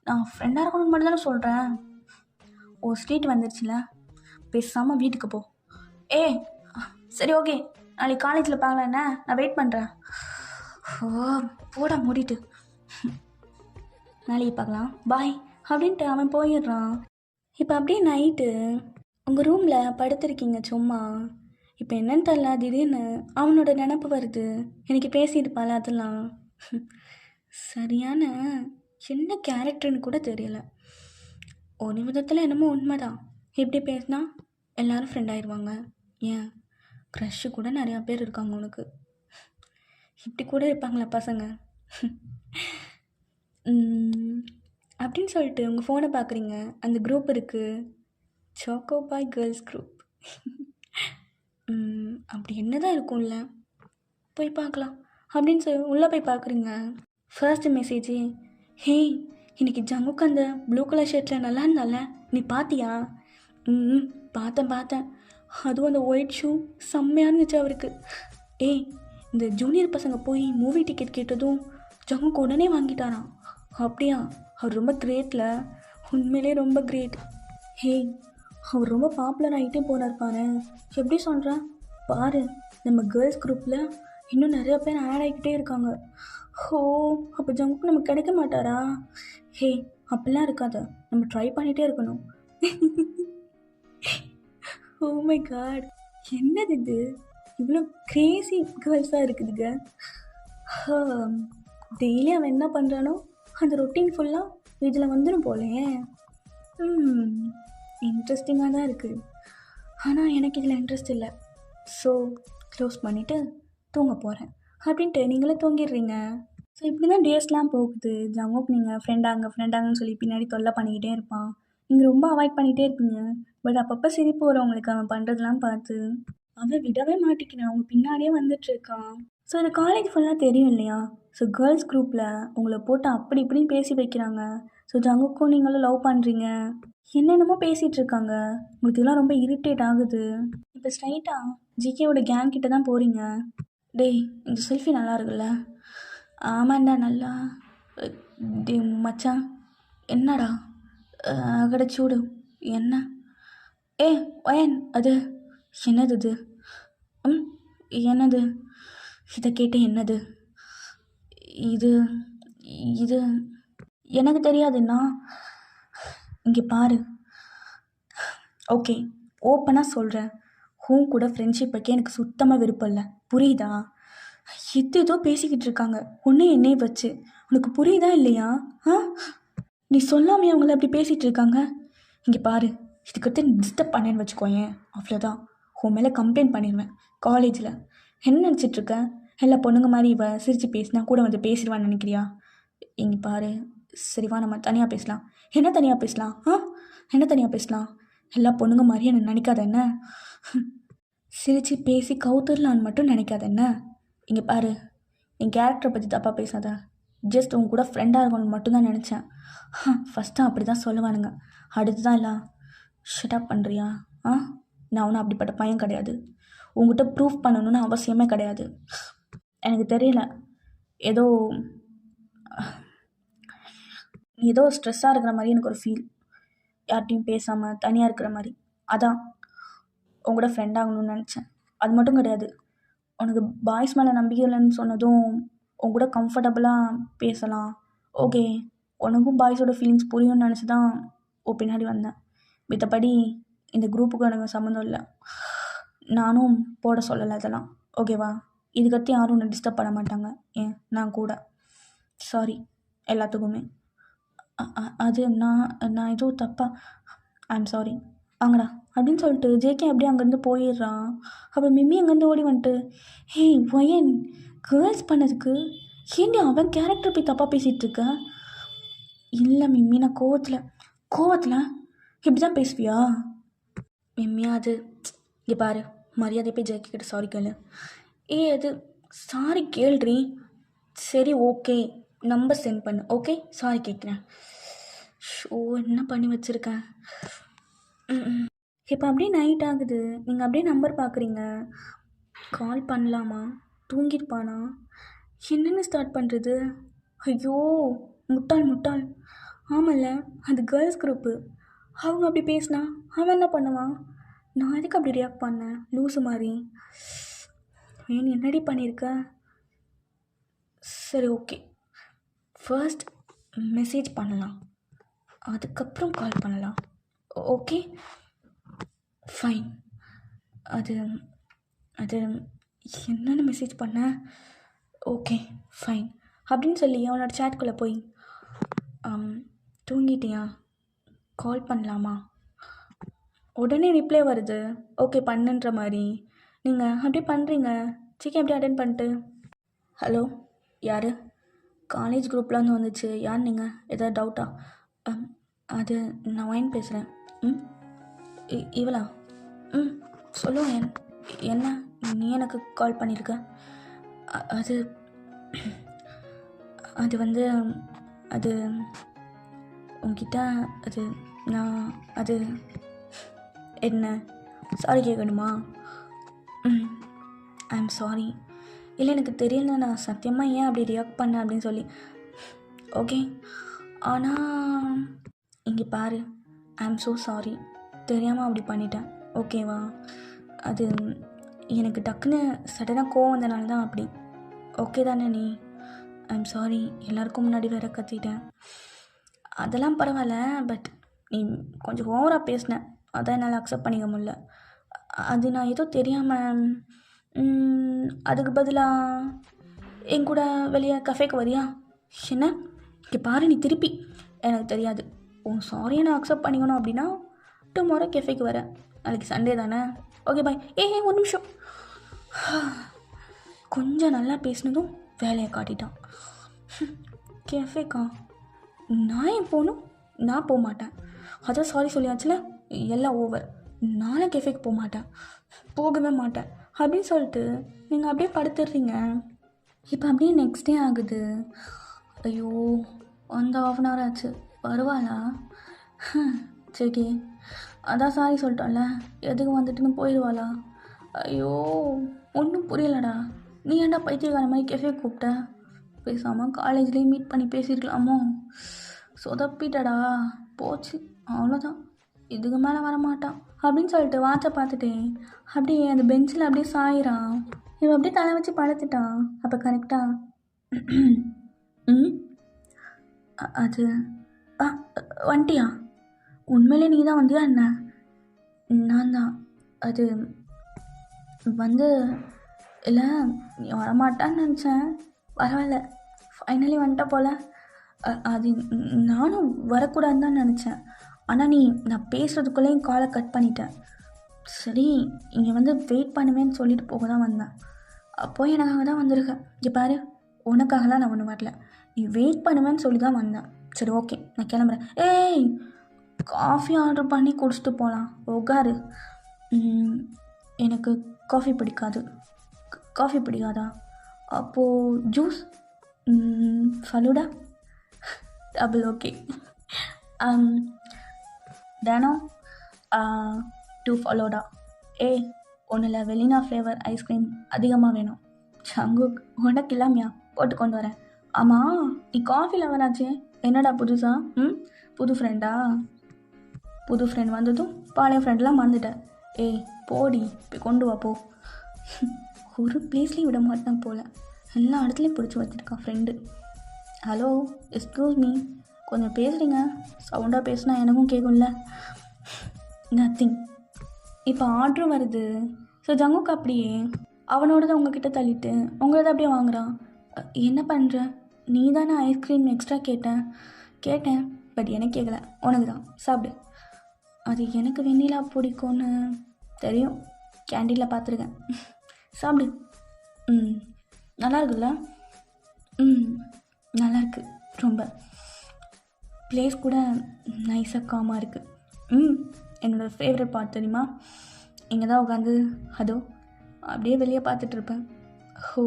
நான் ஃப்ரெண்டாக இருக்கணும்னு மட்டும் தானே சொல்கிறேன். ஓ ஸ்ட்ரீட் வந்துருச்சுல, பேசாமல் வீட்டுக்கு போ. சரி ஓகே, நாளைக்கு காலேஜில் பார்க்கலாம். என்ன, நான் வெயிட் பண்ணுறேன். போடா மூடிட்டு, நாளைக்கு பார்க்கலாம், பாய் அப்படின்ட்டு அவன் போயிடுறான். இப்போ அப்படியே நைட்டு உங்கள் ரூமில் படுத்திருக்கீங்க சும்மா. இப்போ என்னன்னு தெரியல, திடீர்னு அவனோட நினப்பு வருது. எனக்கு பேசியிருப்பாள் அதெல்லாம். சரியான என்ன கேரக்டர்னு கூட தெரியல. ஒரு விதத்தில் என்னமோ உண்மைதான், எப்படி பேசினா எல்லோரும் ஃப்ரெண்ட் ஆயிடுவாங்க. ஏன் க்ரஷ்ஷு கூட நிறையா பேர் இருக்காங்க உனக்கு. இப்படி கூட இருப்பாங்களா பசங்க? அப்படின்னு சொல்லிட்டு உங்கள் ஃபோனை பார்க்குறீங்க, அந்த குரூப் இருக்குது, சாக்கோ பாய் கேர்ள்ஸ் குரூப். அப்படி என்ன தான் இருக்கும்ல, போய் பார்க்கலாம் அப்படின்னு சொல்லி உள்ளே போய் பார்க்குறீங்க. ஃபர்ஸ்ட் மெசேஜே, ஹே இன்னைக்கு ஜங்குக்கு அந்த ப்ளூ கலர் ஷர்ட்டில் நல்லா இருந்தால, நீ பார்த்தியா? பார்த்தேன். அதுவும் அந்த ஒயிட் ஷூ செம்மையாக இருந்துச்சு அவருக்கு. இந்த ஜூனியர் பசங்க போய் மூவி டிக்கெட் கேட்டதும் ஜங்குக்கு உடனே வாங்கிட்டாராம். அப்படியா? அவர் ரொம்ப கிரேட்டில், உண்மையிலே ரொம்ப கிரேட். அவர் ரொம்ப பாப்புலர் ஆகிட்டே போனார் பாரு. எப்படி சொல்கிறேன் பாரு, நம்ம கேர்ள்ஸ் குரூப்பில் இன்னும் நிறைய பேர் ஆட் ஆகிக்கிட்டே இருக்காங்க. அப்போ ஜங்குக்கு நமக்கு கிடைக்க மாட்டாரா? அப்படிலாம் இருக்காத, நம்ம ட்ரை பண்ணிகிட்டே இருக்கணும். ஓ மை காட், என்னது இது? இவ்வளோ க்ரேசி கேர்ள்ஸாக இருக்குதுங்க. டெய்லி அவன் என்ன பண்ணுறானோ அந்த ரொட்டீன் ஃபுல்லாக இதில் வந்துடும் போலே. இன்ட்ரெஸ்டிங்காக தான் இருக்குது, ஆனால் எனக்கு இதில் இன்ட்ரெஸ்ட் இல்லை. ஸோ க்ளோஸ் பண்ணிவிட்டு தூங்க போகிறேன் அப்படின்ட்டு நீங்களே தூங்கிடுறீங்க. ஸோ இப்படி தான் டேஸ்லாம் போகுது. ஜங்குக் நீங்கள் ஃப்ரெண்டாங்கன்னு சொல்லி பின்னாடி தொல்லை பண்ணிக்கிட்டே இருப்பான். நீங்கள் ரொம்ப அவாய்ட் பண்ணிகிட்டே இருப்பீங்க. பட் அப்பப்போ சிரிப்பு வரும் உங்களுக்கு அவன் பண்ணுறதுலாம் பார்த்து. அவன் விடவே மாட்டேங்கிறான், அவங்க பின்னாடியே வந்துட்டுருக்கான். ஸோ இது காலேஜ் ஃபுல்லாக தெரியும் இல்லையா? ஸோ கேர்ள்ஸ் குரூப்பில் உங்களை போட்டு அப்படி இப்படின்னு பேசி வைக்கிறாங்க. ஸோ ஜங்குக்கும் நீங்களும் லவ் பண்ணுறீங்க, என்னென்னமோ பேசிகிட்டு இருக்காங்க. உங்களுக்கு இதெல்லாம் ரொம்ப இரிட்டேட் ஆகுது. இப்போ ஸ்ட்ரைட்டாக ஜிகேவோட கேங் கிட்ட தான் போகிறீங்க. டேய், இந்த செல்ஃபி நல்லா இருக்குல்ல? ஆமாண்டா நல்லா. டே மச்சான், என்னடா அகடச்சூடு என்ன? ஏ ஒயன், அது என்னது இது? என்னது இதை கேட்டு? என்னது இது? இது எனக்கு தெரியாதுன்னா இங்கே பாரு. ஓகே, ஓப்பனாக சொல்கிறேன், உன் கூட ஃப்ரெண்ட்ஷிப் வைக்க எனக்கு சுத்தமாக விருப்பம் இல்லை, புரியுதா? ஏதோ பேசிக்கிட்டு இருக்காங்க ஒன்று என்னையை வச்சு. உனக்கு புரியுதா இல்லையா? நீ சொல்லாமே அவங்கள அப்படி பேசிகிட்டு இருக்காங்க. இங்கே பாரு, இதுக்கடுத்து டிஸ்டர்ப் பண்ணேன்னு வச்சுக்கோயேன், அவ்வளோதான். உன் மேலே கம்ப்ளைண்ட் பண்ணிடுவேன் காலேஜில். என்ன நினச்சிட்ருக்க? எல்லா பொண்ணுங்க மாதிரி இவ சிரித்து பேசினா கூட வந்து பேசிடுவான்னு நினைக்கிறியா? இங்கே பாரு, சரிவா நம்ம தனியாக பேசலாம். என்ன தனியாக பேசலாம்? என்ன தனியாக பேசலாம்? எல்லா பொண்ணுங்க மாதிரி என்ன நினைக்காத என்ன? சிரித்து பேசி கவுத்துடலான்னு மட்டும் நினைக்காத என்ன? இங்கே பாரு, என் கேரக்டரை பற்றி தப்பாக பேசாத. ஜஸ்ட் உங்க கூட ஃப்ரெண்டாக இருக்கணும்னு மட்டும்தான் நினச்சேன். ஃபஸ்ட்டு அப்படி தான் சொல்லுவானுங்க, அடுத்து தான் எல்லாம். ஷட்டப் பண்ணுறியா? நான் ஒன்றும் அப்படிப்பட்ட பையன் கிடையாது. உங்ககிட்ட ப்ரூஃப் பண்ணணும்னு அவசியமே கிடையாது. எனக்கு தெரியல, ஏதோ ஸ்ட்ரெஸ்ஸாக இருக்கிற மாதிரி எனக்கு ஒரு ஃபீல். யார்கிட்டையும் பேசாமல் தனியாக இருக்கிற மாதிரி. அதான் உங்கள்கூட ஃப்ரெண்ட் ஆகணும்னு நினச்சேன். அது மட்டும் கிடையாது, உனக்கு பாய்ஸ் மேலே நம்பிக்கை இல்லைன்னு சொன்னதும் உங்கள்கூட கம்ஃபர்டபுளாக பேசலாம், ஓகே, உனக்கும் பாய்ஸோட ஃபீலிங்ஸ் புரியும்னு நினச்சி தான் பின்னாடி வந்தேன். மற்றபடி இந்த குரூப்புக்கு எனக்கு சம்மந்தம் இல்லை. நானும் போட சொல்லலை அதெல்லாம், ஓகேவா? இதுக்கடுத்து யாரும் ஒன்று டிஸ்டர்ப் பண்ண மாட்டாங்க. நான் கூட சாரி எல்லாத்துக்குமே. அது நான் எதுவும் தப்பா? ஐம் சாரி, வாங்கடா அப்படின்னு சொல்லிட்டு ஜேகே அப்படியே அங்கேருந்து போயிடுறான். அப்போ மிம்மி அங்கேருந்து ஓடி வந்துட்டு, ஹே ஒயன், கேர்ள்ஸ் பண்ணதுக்கு ஏண்டி அவன் கேரக்டர் போய் தப்பாக பேசிகிட்டு இருக்க? இல்லை மிம்மி, நான் கோவத்தில் இப்படி தான் பேசுவியா? மிம்மியா, அது இங்கே பாரு, மரியாதை போய் ஜேகே கிட்ட சாரி கேளு. அது சாரி கேள்றி. சரி ஓகே, நம்பர் சென்ட் பண்ணு. ஓகே, சாரி கேட்குறேன். ஷோ, என்ன பண்ணி வச்சுருக்கேன். இப்போ அப்படியே நைட் ஆகுது, நீங்கள் அப்படியே நம்பர் பார்க்குறீங்க. கால் பண்ணலாமா? தூங்கிருப்பானா? என்னென்னு ஸ்டார்ட் பண்ணுறது? ஐயோ, முட்டாள். ஆமாம்ல, அது கேர்ள்ஸ் குரூப்பு. அவங்க அப்படி பேசினா அவன் என்ன பண்ணுவான்? நான் எதுக்கு அப்படி ரியாக்ட் பண்ணேன் லூஸு மாதிரி? ஏன் என்னடி பண்ணியிருக்க? சரி ஓகே, ஃபர்ஸ்ட் மெசேஜ் பண்ணலாம், அதுக்கப்புறம் கால் பண்ணலாம். Okay fine. அது என்னென்னு மெசேஜ் பண்ண? ஓகே ஃபைன் அப்படின்னு சொல்லி அவனோட சேட்குள்ளே போய், தூங்கிட்டியா, கால் பண்ணலாமா? உடனே ரிப்ளை வருது, ஓகே பண்ணுன்ற மாதிரி. நீங்கள் அப்படியே பண்ணுறீங்க. சீக்கிரம் அப்படியே அட்டென்ட் பண்ணிட்டு, ஹலோ யார்? காலேஜ் குரூப்லேருந்து வந்துச்சு. யார் நீங்கள்? எதாவது டவுட்டா? அது நான் ஒயன் பேசுகிறேன். இவளா? சொல்லுவேன். என்ன நீ எனக்கு கால் பண்ணியிருக்க? அது வந்து அது உங்ககிட்ட அது என்ன சாரி கேட்கணுமா? I'm sorry. இல்லை எனக்கு தெரியல, நான் சத்தியமாக ஏன் அப்படி ரியாக்ட் பண்ணேன் அப்படின்னு சொல்லி. ஓகே, ஆனால் இங்கே பாரு, ஐம் ஸோ சாரி, தெரியாமல் அப்படி பண்ணிட்டேன், ஓகேவா? அது எனக்கு டக்குன்னு சடனாக கோவம் வந்தனால தான் அப்படி. ஓகே தானே நீ? ஐம் சாரி, எல்லாருக்கும் முன்னாடி வேற கத்திட்டேன். அதெல்லாம் பரவாயில்ல, பட் நீ கொஞ்சம் ஓவராக பேசினேன், அதான் என்னால் அக்செப்ட் பண்ணிக்க முடியல. அது நான் ஏதோ தெரியாமல் அதுக்கு பதிலாக என் கூட வெளியே கஃபேக்கு வரியா? என்ன இங்கே பாரு, நீ திருப்பி எனக்கு தெரியாது. உன் சாரியை நான் அக்செப்ட் பண்ணிக்கணும் அப்படின்னா டுமாரோ கெஃபேக்கு வரேன். நாளைக்கு சண்டே தானே. Okay bye. ஒரு நிமிஷம். கொஞ்சம் நல்லா பேசினதும் வேலையை காட்டிட்டான். கெஃபேக்கா? நான் ஏன் போகணும்? நான் போக மாட்டேன். அதான் சாரி சொல்லியாச்சுல, எல்லாம் ஓவர். நானும் கெஃபேக்கு போக மாட்டேன், போகவே மாட்டேன் அப்படின்னு சொல்லிட்டு நீங்கள் அப்படியே படுத்துடுறீங்க. இப்போ அப்படியே நெக்ஸ்ட் டே ஆகுது. ஐயோ, அந்த 1/2 ஆச்சு, வருவாளா? சரி, அதான் சாரி சொல்லிட்டோம்ல, எதுக்கு வந்துட்டுன்னு போயிடுவாளா? ஐயோ, ஒன்றும் புரியலடா. நீ ஏன்டா பைத்தியக்கார மாதிரி கெஃபே கூப்பிட்ட? பேசாமல் காலேஜ்லேயே மீட் பண்ணி பேசியிருக்கலாமோ? சொதப்பிட்டடா, போச்சு, அவ்வளோதான், இதுக்கு மேலே வரமாட்டான் அப்படின்னு சொல்லிட்டு வாட்சை பார்த்துட்டேன். அப்படியே அந்த பெஞ்சில் அப்படியே சாயிறான். இவன் அப்படியே தலை வச்சு படுத்துட்டான். அப்போ கரெக்டாக அது வண்டியா? உண்மையிலே நீ தான் வந்தியா என்ன? நான் தான். அது வந்து இல்லை, நீ வரமாட்டான்னு நினச்சேன், பரவாயில்ல, ஃபைனலி வந்துட்ட போல். அது நானும் வரக்கூடாதுன்னு தான் நினச்சேன், ஆனால் நீ நான் பேசுகிறதுக்குள்ளேயும் காலை கட் பண்ணிட்டேன். சரி, இங்கே வந்து வெயிட் பண்ணுவேன்னு சொல்லிட்டு போக தான் வந்தேன். அப்போது எனக்காக தான் வந்திருக்கேன். இங்கே பாரு, உனக்காகலாம் நான் ஒன்றும் வரல, நீ வெயிட் பண்ணுவேன்னு சொல்லி தான் வந்தேன். சரி ஓகே, நான் கிளம்புறேன். காஃபி ஆர்டர் பண்ணி குடிச்சிட்டு போகலாம், உட்காரு. எனக்கு காஃபி பிடிக்காது. காஃபி பிடிக்காதா? அப்போது ஜூஸ், ஃபலூடா, டபுள் ஓகே. தினம் 2 ஃபலூடா. ஒன்றில் வெலினா ஃப்ளேவர் ஐஸ்கிரீம் அதிகமாக வேணும். சங்குக், உனக்கு இல்லாமையா? போட்டு கொண்டு வரேன். ஆமாம், நீ காஃபி லவராச்சே, என்னடா புதுசா? புது ஃப்ரெண்டா? புது ஃப்ரெண்ட் வந்ததும் பழைய ஃப்ரெண்ட்லாம் மறந்துட்டேன். போடி, போய் கொண்டு வா போ. ஒரு ப்ளேஸ்லேயும் விட மாட்டேன் போல், எல்லா இடத்துலையும் பிடிச்சி வச்சுருக்கான் ஃப்ரெண்டு. ஹலோ, எக்ஸ்க்யூஸ் மீ, கொஞ்சம் பேசுகிறீங்க, சவுண்டாக பேசுனா எனக்கும் கேட்கும்ல. நத்திங். இப்போ ஆர்டரும் வருது. ஸோ ஜங்குக்கு அப்படியே அவனோடத உங்ககிட்ட தள்ளிட்டு உங்களத அப்படியே வாங்குறான். என்ன பண்ணுற? நீ தானே ஐஸ்கிரீம் எக்ஸ்ட்ரா கேட்டேன், பட் எனக்கு கேட்கல, உனக்கு தான், சாப்பிடு. அது எனக்கு வெண்ணிலா பிடிக்கும்னு தெரியும், கேண்டீனில் பார்த்துருக்கேன், சாப்பிடு. நல்லா இருக்குல்ல? நல்லாயிருக்கு ரொம்ப. பிளேஸ் கூட நைஸாக காமாக இருக்குது. என்னோடய ஃபேவரட் பார்ட் தெரியுமா? இங்கே தான் உட்காந்து அதோ அப்படியே வெளியே பார்த்துட்ருப்பேன். ஓ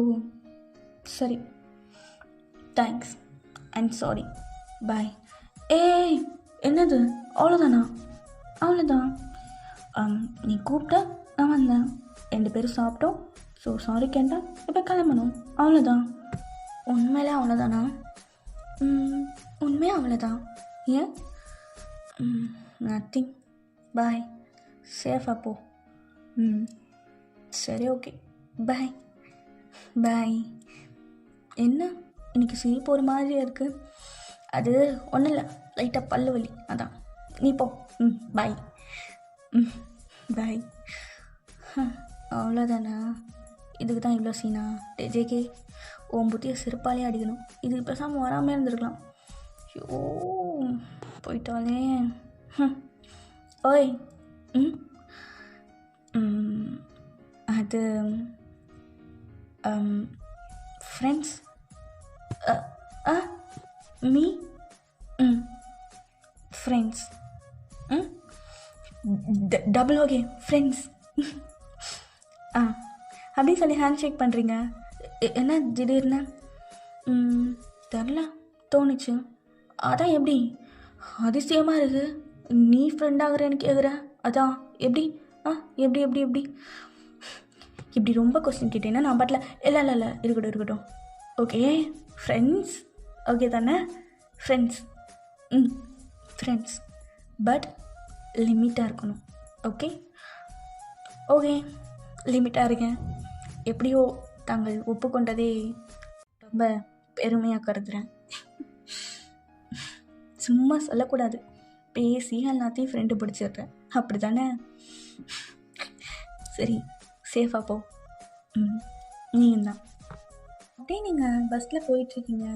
சரி, தேங்க்ஸ் அண்ட் சாரி, பாய். என்னது, அவ்வளோதானா? அவ்வளோதான். நீ கூப்பிட்ட, நான் வந்தேன், 2 பேரும் சாப்பிட்டோம். ஸோ சாரி கேட்டேன், இப்போ கிளம்பணும், அவ்வளோதான். உண்மையிலே அவ்வளோதானா? உண்மையாக அவ்வளோதான். ஏன்? நத்திங், பாய், சேஃபாக போ. சரி ஓகே, பாய். பாய். என்ன இன்னைக்கு சிரிப்பு ஒரு மாதிரியாக இருக்குது? அது ஒன்றும் இல்லை, லைட்டாக பல்லு வலி, அதான். நீ போ. பாய். பாய். அவ்வளோதானா? இதுக்கு தான் இவ்வளோ சீனா? ஜேகே, உன் புத்தியை சிறப்பாலே அடிக்கணும். இதுக்கு பேசாமல் வராமே இருந்திருக்கலாம். ஐயோ, போயிட்டாலே. ஓய். அது friends. Me friends. Double okay, friends. அப்படின்னு சொல்லி ஹேண்ட் ஷேக் பண்ணுறீங்க, என்ன திடீர்னு? தெரில, தோணுச்சு, அதான். எப்படி? அதிசயமாக இருக்குது, நீ ஃப்ரெண்டாகிறேன்னு கேட்குற, அதான். எப்படி? எப்படி எப்படி எப்படி இப்படி ரொம்ப கொஸ்டின் கேட்டேன்னா நான் பாட்டில் இல்லை இருக்கட்டும். ஓகே, ஃப்ரெண்ட்ஸ் ஓகே தானே? ஃப்ரெண்ட்ஸ். ஃப்ரெண்ட்ஸ், பட் லிமிட்டாக இருக்கணும். ஓகே ஓகே, லிமிட்டாக இருக்கேன். எப்படியோ தாங்கள் ஒப்புக்கொண்டதே ரொம்ப பெருமையாக கருதுகிறேன். சும்மா சொல்லக்கூடாது, பேசி எல்லாத்தையும் ஃப்ரெண்டு பிடிச்சிடுறேன், அப்படி தானே? சரி, சேஃபாக போ. ம் நீங்கள் தான். அப்படியே நீங்கள் பஸ்ஸில் போயிட்டுருக்கீங்க,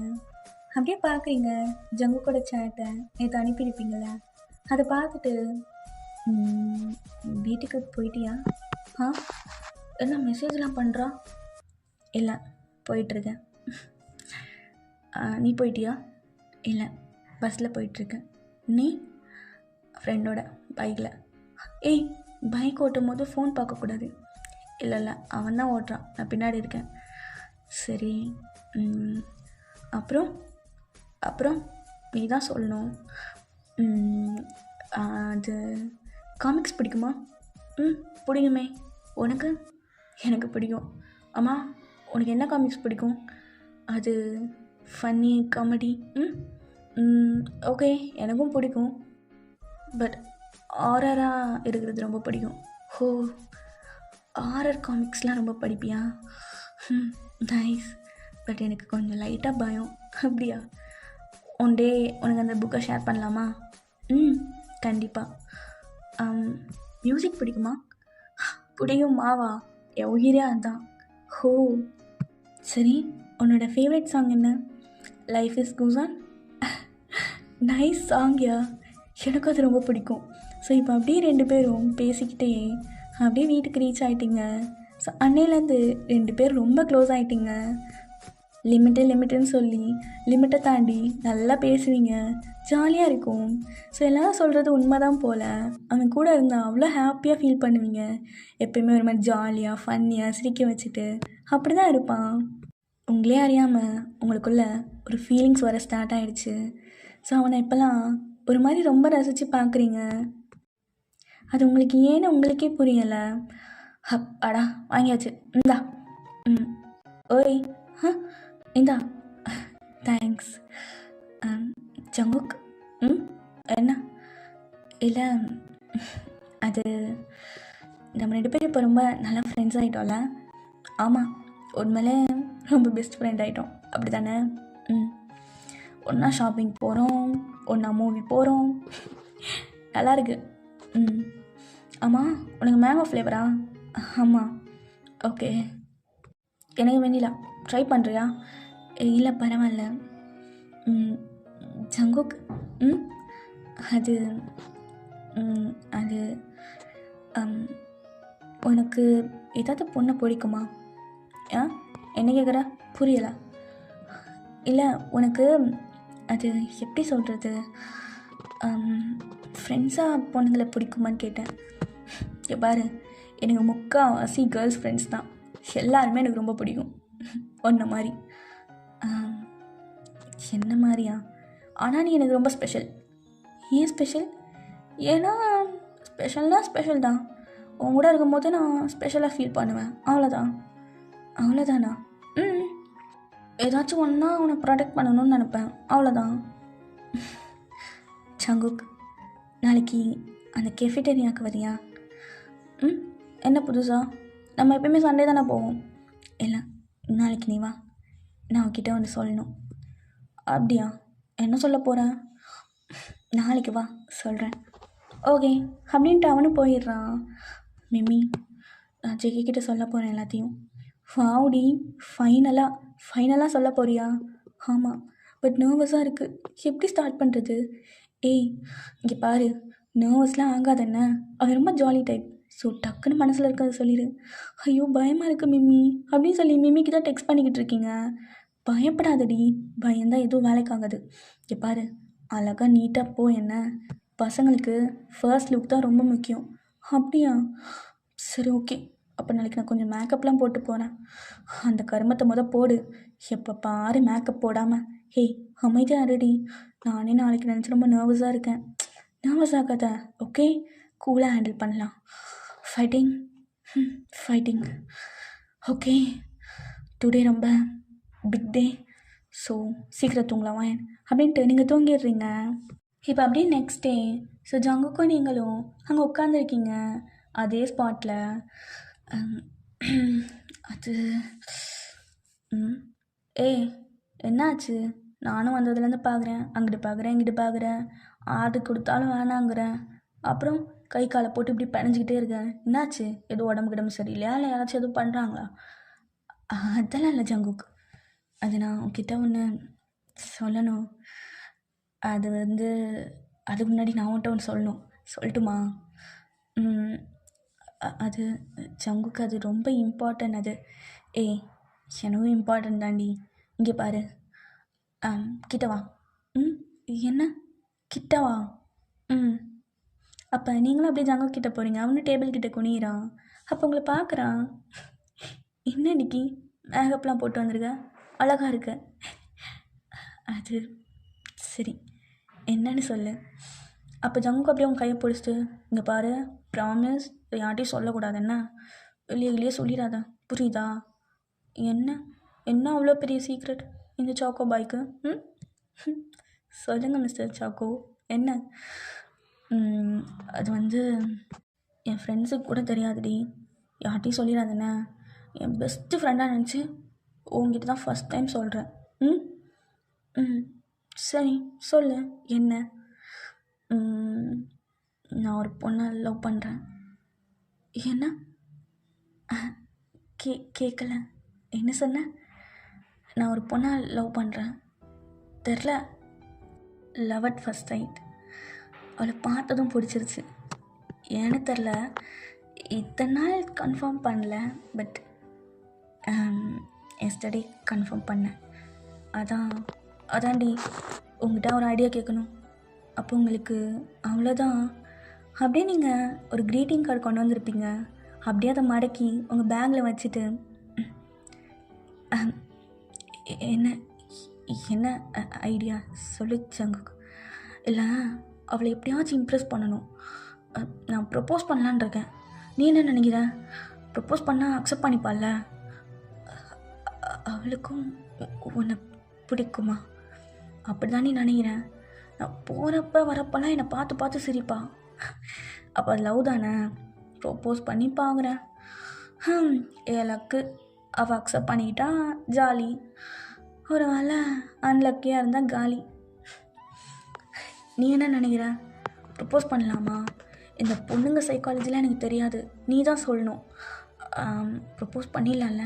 அப்படியே பார்க்குறீங்க ஜங்குக்கோட சேட்டை நேற்று அனுப்பியிருப்பீங்கள, அதை பார்த்துட்டு வீட்டுக்கு போயிட்டியா? ஆ, என்ன மெசேஜ்லாம் பண்ணுறா? இல்லை, போயிட்டுருக்கேன். நீ போயிட்டியா? இல்லை, பஸ்ஸில் போயிட்டுருக்கேன். நீ? ஃப்ரெண்டோட பைக்கில். ஏய், பைக் ஓட்டும் போது ஃபோன் பார்க்கக்கூடாது. இல்லை இல்லை, அவன் தான் ஓட்டுறான், நான் பின்னாடி இருக்கேன். சரி. அப்புறம் அப்புறம் நீ தான் சொல்லணும். அது காமிக்ஸ் பிடிக்குமா? பிடிக்குமே. உனக்கு? எனக்கு பிடிக்கும். அம்மா, உனக்கு என்ன காமிக்ஸ் பிடிக்கும்? அது ஃபன்னி காமெடி. ஓகே, எனக்கும் பிடிக்கும். பட் ஹாரராக இருக்கிறது ரொம்ப பிடிக்கும். ஹோ, ஹாரர் காமிக்ஸ்லாம் ரொம்ப படிப்பியா? நைஸ். பட் எனக்கு கொஞ்சம் லைட்டாக பயம். அப்படியா? ஒன் டே உனக்கு அந்த புக்கை ஷேர் பண்ணலாமா? கண்டிப்பாக. மியூசிக் பிடிக்குமா? பிடிக்குமாவா? என் உயிரே அதுதான். ஹோ, சரி. உன்னோட ஃபேவரட் சாங் என்ன? Life is goes on. Nice சாங்யா, எனக்கு அது ரொம்ப பிடிக்கும். ஸோ இப்போ அப்படியே 2 பேரும் பேசிக்கிட்டே அப்படியே வீட்டுக்கு ரீச் ஆகிட்டிங்க. ஸோ அன்னையிலேருந்து 2 பேர் ரொம்ப க்ளோஸ் ஆகிட்டிங்க. லிமிட்டுன்னு சொல்லி லிமிட்டை தாண்டி நல்லா பேசுவீங்க, ஜாலியாக இருக்கும். ஸோ எல்லோரும் சொல்கிறது உண்மை தான் போல். அவன் கூட இருந்தால் அவ்வளோ ஹாப்பியாக ஃபீல் பண்ணுவீங்க. எப்போயுமே ஒரு மாதிரி ஜாலியாக ஃபன்னியாக சிரிக்க வச்சுட்டு அப்படி தான் இருப்பான். உங்களே அறியாமல் உங்களுக்குள்ளே ஒரு ஃபீலிங்ஸ் வர ஸ்டார்ட் ஆகிடுச்சு. ஸோ அவனை இப்போல்லாம் ஒரு மாதிரி ரொம்ப ரசித்து பார்க்குறீங்க. அது உங்களுக்கு ஏன்னு உங்களுக்கே புரியலை. அடா வாங்கியாச்சு, இந்தா. ஓய், இந்தா. தேங்க்ஸ். ஜங்குக். என்ன? இல்லை, அது நம்ம 2 பேரும் இப்போ ரொம்ப நல்லா ஃப்ரெண்ட்ஸ் ஆகிட்டோம்ல? ஆமாம், உண்மையிலே ரொம்ப பெஸ்ட் ஃப்ரெண்ட் ஆகிட்டோம், அப்படி தானே? ஒன்றா ஷாப்பிங் போகிறோம், ஒன்றா மூவி போகிறோம், நல்லாயிருக்கு. ஆமாம், உனக்கு மேங்கோ ஃப்ளேவரா? ஆமாம். ஓகே, எனக்கு வெண்ணிலா. ட்ரை பண்ணுறியா? இல்லை, பரவாயில்ல. ஜங்குக். அது அது உனக்கு ஏதாவது பொண்ணை பிடிக்குமா? என்ன கேட்குற? புரியலை. இல்லை, உனக்கு அது எப்படி சொல்கிறது, ஃப்ரெண்ட்ஸாக பொண்ணுங்களை பிடிக்குமான்னு கேட்டேன். பாரு, எனக்கு முக்கால்வாசி கேர்ள்ஸ் ஃப்ரெண்ட்ஸ் தான். எல்லாருமே எனக்கு ரொம்ப பிடிக்கும், ஒன்றை மாதிரி. என்ன மாதிரியா? ஆனால் நீ எனக்கு ரொம்ப ஸ்பெஷல். ஏன் ஸ்பெஷல்? ஏன்னா ஸ்பெஷல் தான். உன் கூட இருக்கும்போது நான் ஸ்பெஷலாக ஃபீல் பண்ணுவேன், அவ்வளோதானா? ஏதாச்சும் ஒன்றா உன்னை ப்ரொடெக்ட் பண்ணணும்னு நினப்பேன், அவ்வளோதான். ஜங்குக், நாளைக்கு அந்த கெஃபிடேரியாவுக்கு வரியா? என்ன புதுசா? நம்ம எப்பயுமே சண்டே தானே போவோம். இல்லை, நாளைக்கு நீ வா, நான் அவகிட்ட வந்து சொல்லணும். அப்படியா? என்ன சொல்ல போகிறேன்? நாளைக்கு வா, சொல்கிறேன். ஓகே அப்படின்ட்டு அவனும் போயிடுறான். மிமி, நான் ஜெகிக்கிட்ட சொல்ல போகிறேன் எல்லாத்தையும். வாவுடி, ஃபைனலாக சொல்ல போறியா? ஆமாம், பட் நர்வஸாக இருக்குது. எப்படி ஸ்டார்ட் பண்ணுறது? ஏய், இங்கே பாரு, நர்வஸ்லாம் ஆகாதண்ண. அவன் ரொம்ப ஜாலி டைப். ஸோ டக்குன்னு மனசில் இருக்கிறத சொல்லிடு. ஐயோ, பயமாக இருக்குது மிம்மி அப்படின்னு சொல்லி மிம்மிக்கு தான் டெக்ஸ்ட் பண்ணிக்கிட்டு இருக்கீங்க. பயப்படாதடி, பயந்தான் எதுவும் வேலைக்காகாது. இங்கே பாரு, அழகாக நீட்டாக போ. என்ன, பசங்களுக்கு ஃபர்ஸ்ட் லுக் தான் ரொம்ப முக்கியம். அப்படியா? சரி, ஓகே. அப்போ நாளைக்கு நான் கொஞ்சம் மேக்கப்லாம் போட்டு போகிறேன். அந்த கருமத்தை போடு. எப்போ பாரு மேக்கப் போடாமல். ஹேய், அமைதியாக ரெடி. நானே நாளைக்கு நினச்சி ரொம்ப நர்வஸாக இருக்கேன். நர்வஸ் ஆகாத, ஓகே? கூலாக ஹேண்டில் பண்ணலாம். ஃபைட்டிங். ஓகே, டுடே ரொம்ப பிக் டே. ஸோ சீக்கிரம் தூங்கலாம் அப்படின்ட்டு நீங்கள் தூங்கிடுறீங்க. இப்போ அப்படியே நெக்ஸ்ட் டே. ஸோ ஜங்குக்கும் நீங்களும் அங்கே உட்காந்துருக்கீங்க அதே ஸ்பாட்டில். அது என்னாச்சு? நானும் வந்ததுலேருந்து பார்க்குறேன், அங்கிட்டு பார்க்குறேன், இங்கிட்டு பார்க்குறேன், ஆர்டர் கொடுத்தாலும் வேணாங்கிறேன். அப்புறம் கை காலை போட்டு இப்படி பிணைஞ்சிக்கிட்டே இருக்கேன். என்னாச்சு? எதுவும் உடம்பு சரியில்லையா? இல்லை யாராச்சும் எதுவும் பண்ணுறாங்களா? அதெல்லாம் இல்லை ஜங்குக். அது நான் உன்கிட்ட ஒன்று சொல்லணும். அது வந்து அதுக்கு முன்னாடி நான் உன்கிட்ட ஒன்று சொல்லணும். சொல்லட்டுமா? ம், அது ஜங்குக்கு அது ரொம்ப இம்பார்ட்டன்ட் அது. ஏய், எனக்கும் இம்பார்ட்டன்ட் தாண்டி. இங்கே பாரு. கிட்ட வா. ம், என்ன? கிட்ட வா. ம், அப்போ நீங்களும் அப்படியே ஜங்கு கிட்ட போகிறீங்க, அவனும் டேபிள் கிட்ட குனிகிறான். அப்போ உங்களை பார்க்குறான். என்ன இன்னைக்கு மேக்கப்லாம் போட்டு வந்திருக்க, அழகாக இருக்க. அது சரி, என்னன்னு சொல்லு. அப்போ ஜங்கு அப்படியே உன் கையை பிடிச்சிட்டு, இங்கே பாரு, ப்ராமிஸ் யார்ட்டையும் சொல்லக்கூடாது, என்ன வெளியே சொல்லிடாத, புரியுதா? என்ன என்ன அவ்வளோ பெரிய சீக்ரெட் இந்த சாக்கோ பாய்க்கு? ம், சொல்லுங்கள் மிஸ்டர் சாக்கோ, என்ன? அது வந்து என் ஃப்ரெண்ட்ஸுக்கு கூட தெரியாதுடி, யார்ட்டையும் சொல்லிடாதுண்ணே. என் பெஸ்ட்டு ஃப்ரெண்டாக நினச்சி உங்ககிட்ட தான் ஃபஸ்ட் டைம் சொல்கிறேன். ம் ம் சரி சொல்லு, என்ன? நான் ஒரு பொண்ணை லவ் பண்ணுறேன். என்ன? கேட்கல, என்ன சொன்ன? நான் ஒரு பொண்ணை லவ் பண்ணுறேன். தெரில, லவ் அட் ஃபஸ்ட் சைட். அவளை பார்த்ததும் பிடிச்சிருச்சு. ஏன்னு தெரில, இத்தனை நாள் கன்ஃபார்ம் பண்ணல, பட் எஸ்டர்டே கன்ஃபார்ம் பண்ணேன். அதாண்டி உங்கள்கிட்ட ஒரு ஐடியா கேட்கணும். அப்போ உங்களுக்கு அவ்வளோதான். அப்படியே நீங்கள் ஒரு க்ரீட்டிங் கார்டு கொண்டு வந்திருப்பீங்க, அப்படியே அதை மடக்கி உங்கள் பேக்கில் வச்சுட்டு, என்ன என்ன ஐடியா சொல்லிச்சாங்க? இல்லை, அவளை எப்படியாச்சும் இம்ப்ரெஸ் பண்ணணும். நான் ப்ரப்போஸ் பண்ணலான் இருக்கேன். நீ என்ன நினைக்கிற? ப்ரப்போஸ் பண்ணால் அக்செப்ட் பண்ணிப்பாள்ல? அவளுக்கும் உன்னை பிடிக்குமா? அப்படி தான் நீ நினைக்கிறேன். நான் போகிறப்ப வரப்பெல்லாம் என்னை பார்த்து பார்த்து சிரிப்பா. அப்போ அது லவ் தானே? ப்ரப்போஸ் பண்ணி பார்க்குறேன். எனக்கு அவள் அக்செப்ட் பண்ணிக்கிட்டா ஜாலி, ஒரு வேளை அன்லக்கியாக இருந்தால் காலி. நீ என்ன நினைக்கிற? ப்ரப்போஸ் பண்ணலாமா? இந்த பொண்ணுங்க சைக்காலஜிலாம் எனக்கு தெரியாது, நீ தான் சொல்லணும். ப்ரப்போஸ் பண்ணிடலாம்ல?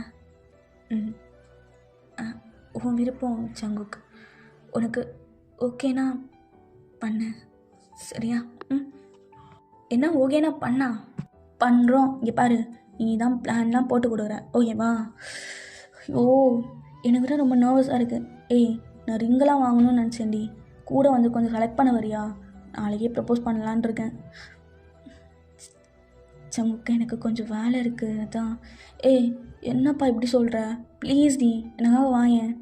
உன் விருப்பம் ஜங்குக்கு. உனக்கு ஓகேனா பண்ணு, சரியா? என்ன ஓகேனா பண்ணா பண்ணுறோம். இங்கே பாரு, நீ தான் பிளான்லாம் போட்டு கொடுக்குற, ஓகேவா? ஓ, எனக்கு கூட ரொம்ப நர்வஸாக இருக்குது. ஏய், நான் ரிங்கெல்லாம் வாங்கணும்னு நினச்சேன்டி, கூட வந்து கொஞ்சம் செலக்ட் பண்ண வரியா? நாளைக்கே ப்ரப்போஸ் பண்ணலான் இருக்கேன். ஜங்குக்கு எனக்கு கொஞ்சம் வேலை இருக்குது, அதான். ஏய், என்னப்பா இப்படி சொல்கிற? ப்ளீஸ் டி, எனக்காக வாயேன்.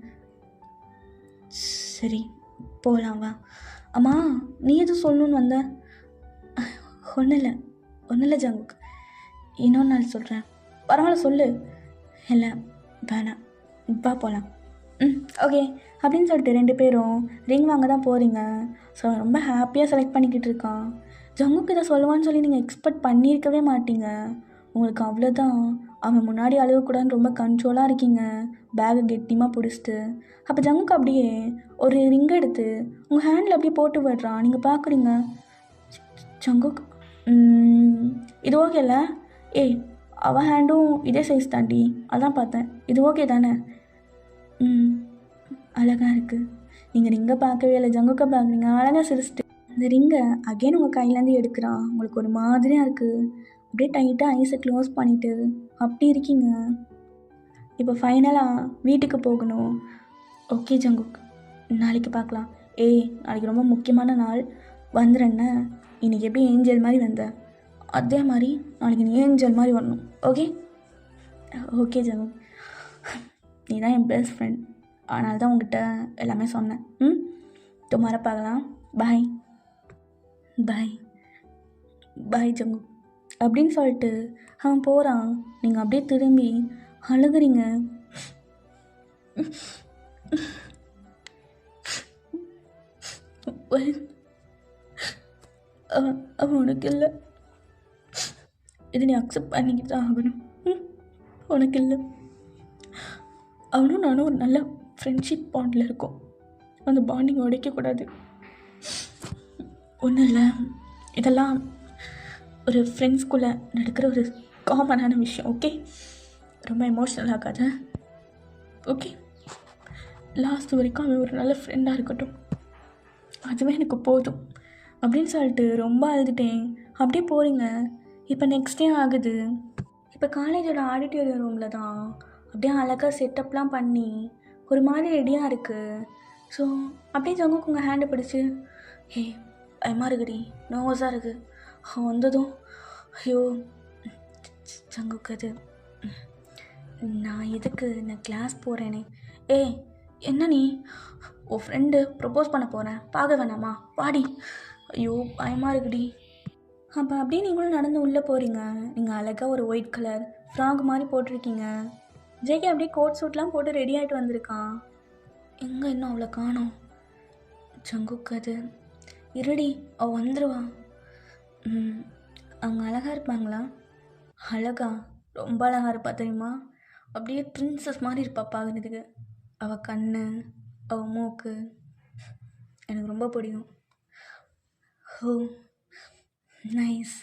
சரி, போகலாம் வா. அம்மா, நீ எதுவும் சொல்லணுன்னு வந்த? ஒன்றும் இல்லை ஜங்குக், இன்னொரு நாள் சொல்கிறேன். பரவாயில்ல சொல்லு. இல்லை வேணாம், இப்போ போகலாம். ஓகே அப்படின்னு சொல்லிட்டு 2 பேரும் ரிங் வாங்க தான் போகிறீங்க. ஸோ ரொம்ப ஹாப்பியாக செலக்ட் பண்ணிக்கிட்டு இருக்கான். ஜங்குக்கு இதை சொல்லுவான்னு சொல்லி நீங்கள் எக்ஸ்பெக்ட் பண்ணியிருக்கவே மாட்டீங்க. உங்களுக்கு அவ்வளோதான். அவன் முன்னாடி அழுகக்கூடாதுன்னு ரொம்ப கண்ட்ரோலாக இருக்கீங்க, பேகை கெட்டியமாக பிடிச்சிட்டு. அப்போ ஜங்குக்கு அப்படியே ஒரு ரிங் எடுத்து உங்கள் ஹேண்டில் அப்படியே போட்டு விடுறான். நீங்கள் பார்க்குறீங்க. ஜங்குக், இது ஓகே இல்லை? ஏய், அவள் ஹேண்டும் இதே சைஸ் தாண்டி, அதான் பார்த்தேன். இது ஓகே தானே? அழகாக இருக்குது. நீங்கள் ரிங்கை பார்க்கவே இல்லை, ஜங்குக்கை பார்க்குறீங்க. அழகாக சிரிச்சிட்டு அந்த ரிங்கை அகெயின் உங்கள் கையிலேருந்து எடுக்கிறான். உங்களுக்கு ஒரு மாதிரியாக இருக்குது. அப்படியே டைட்டாக ஐஸை க்ளோஸ் பண்ணிவிட்டு அப்படி இருக்கீங்க. இப்போ ஃபைனலாக வீட்டுக்கு போகணும். ஓகே ஜங்குக், நாளைக்கு பார்க்கலாம். ஏய், நாளைக்கு ரொம்ப முக்கியமான நாள், வந்துடுறேன்ன. இன்றைக்கி எப்படி ஏஞ்சல் மாதிரி வந்த, அதே மாதிரி நாளைக்கு நீ ஏஞ்சல் மாதிரி வரணும். ஓகே? ஓகே ஜங்குக், நீ தான் என் பெஸ்ட் ஃப்ரெண்ட், அதனால தான் உங்ககிட்ட எல்லாமே சொன்னேன். டுமாரோ பார்க்கலாம். பாய் பாய் பாய் ஜங்கு அப்படின்னு சொல்லிட்டு அவன் போகிறான். நீங்கள் அப்படியே திரும்பி அழுகுறீங்க. அவன் உனக்கு இல்லை, இது நீ அக்செப்ட் பண்ணிக்கிட்டு தான் ஆகணும். உனக்கு இல்லை. அவனும் நானும் ஒரு நல்ல ஃப்ரெண்ட்ஷிப் பாண்டில் இருக்கோம். அந்த பாண்டிங் உடைக்கக்கூடாது. ஒன்றும் இல்லை, இதெல்லாம் ஒரு ஃப்ரெண்ட்ஸ்குள்ளே நடக்கிற ஒரு காமனான விஷயம். ஓகே, ரொம்ப எமோஷ்னல் ஆகாத. ஓகே, லாஸ்ட் வரைக்கும் அவன் ஒரு நல்ல ஃப்ரெண்டாக இருக்கட்டும், அதுவே எனக்கு போதும் அப்படின்னு சொல்லிட்டு ரொம்ப அழுதுட்டேன். அப்படியே போகிறீங்க. இப்போ நெக்ஸ்ட் டே ஆகுது. இப்போ காலேஜோட ஆடிட்டோரியம் ரூமில் தான் அப்படியே அழகாக செட்டப்லாம் பண்ணி ஒரு மாதிரி ரெடியாக இருக்குது. ஸோ அப்படியே ஜங்குக்கு உங்கள் ஹேண்டை பிடிச்சி, ஹே பயமாக இருக்குடி, நர்வஸாக இருக்குது, வந்ததும் ஐயோ ஜங்குக்கு அது நான் கிளாஸ் போகிறேனே. என்ன நீ உன் ஃப்ரெண்டு ப்ரப்போஸ் பண்ண போகிறேன், பார்க்க வேணாமா, வாடி. ஐயோ பயமாக இருக்குடி. அப்போ அப்படியே நீங்களும் நடந்து உள்ளே போகிறீங்க. நீங்கள் அழகாக ஒரு ஒயிட் கலர் ஃப்ராக் மாதிரி போட்டிருக்கீங்க. ஜேகே அப்படியே கோட் சூட்லாம் போட்டு ரெடி ஆகிட்டு வந்திருக்கான். எங்கே இன்னும் அவ்வளோ காணோம் ஜங்குக்கு அது. இருடி அவள் வந்துடுவா. அவங்க அழகாக இருப்பாங்களா? அழகா, ரொம்ப அழகாக இருப்பா தெரியுமா. அப்படியே பிரின்சஸ் மாதிரி இருப்பா பார்க்குறதுக்கு. அவள் கண், அவள் மூக்கு எனக்கு ரொம்ப பிடிக்கும். ஓ நைஸ்.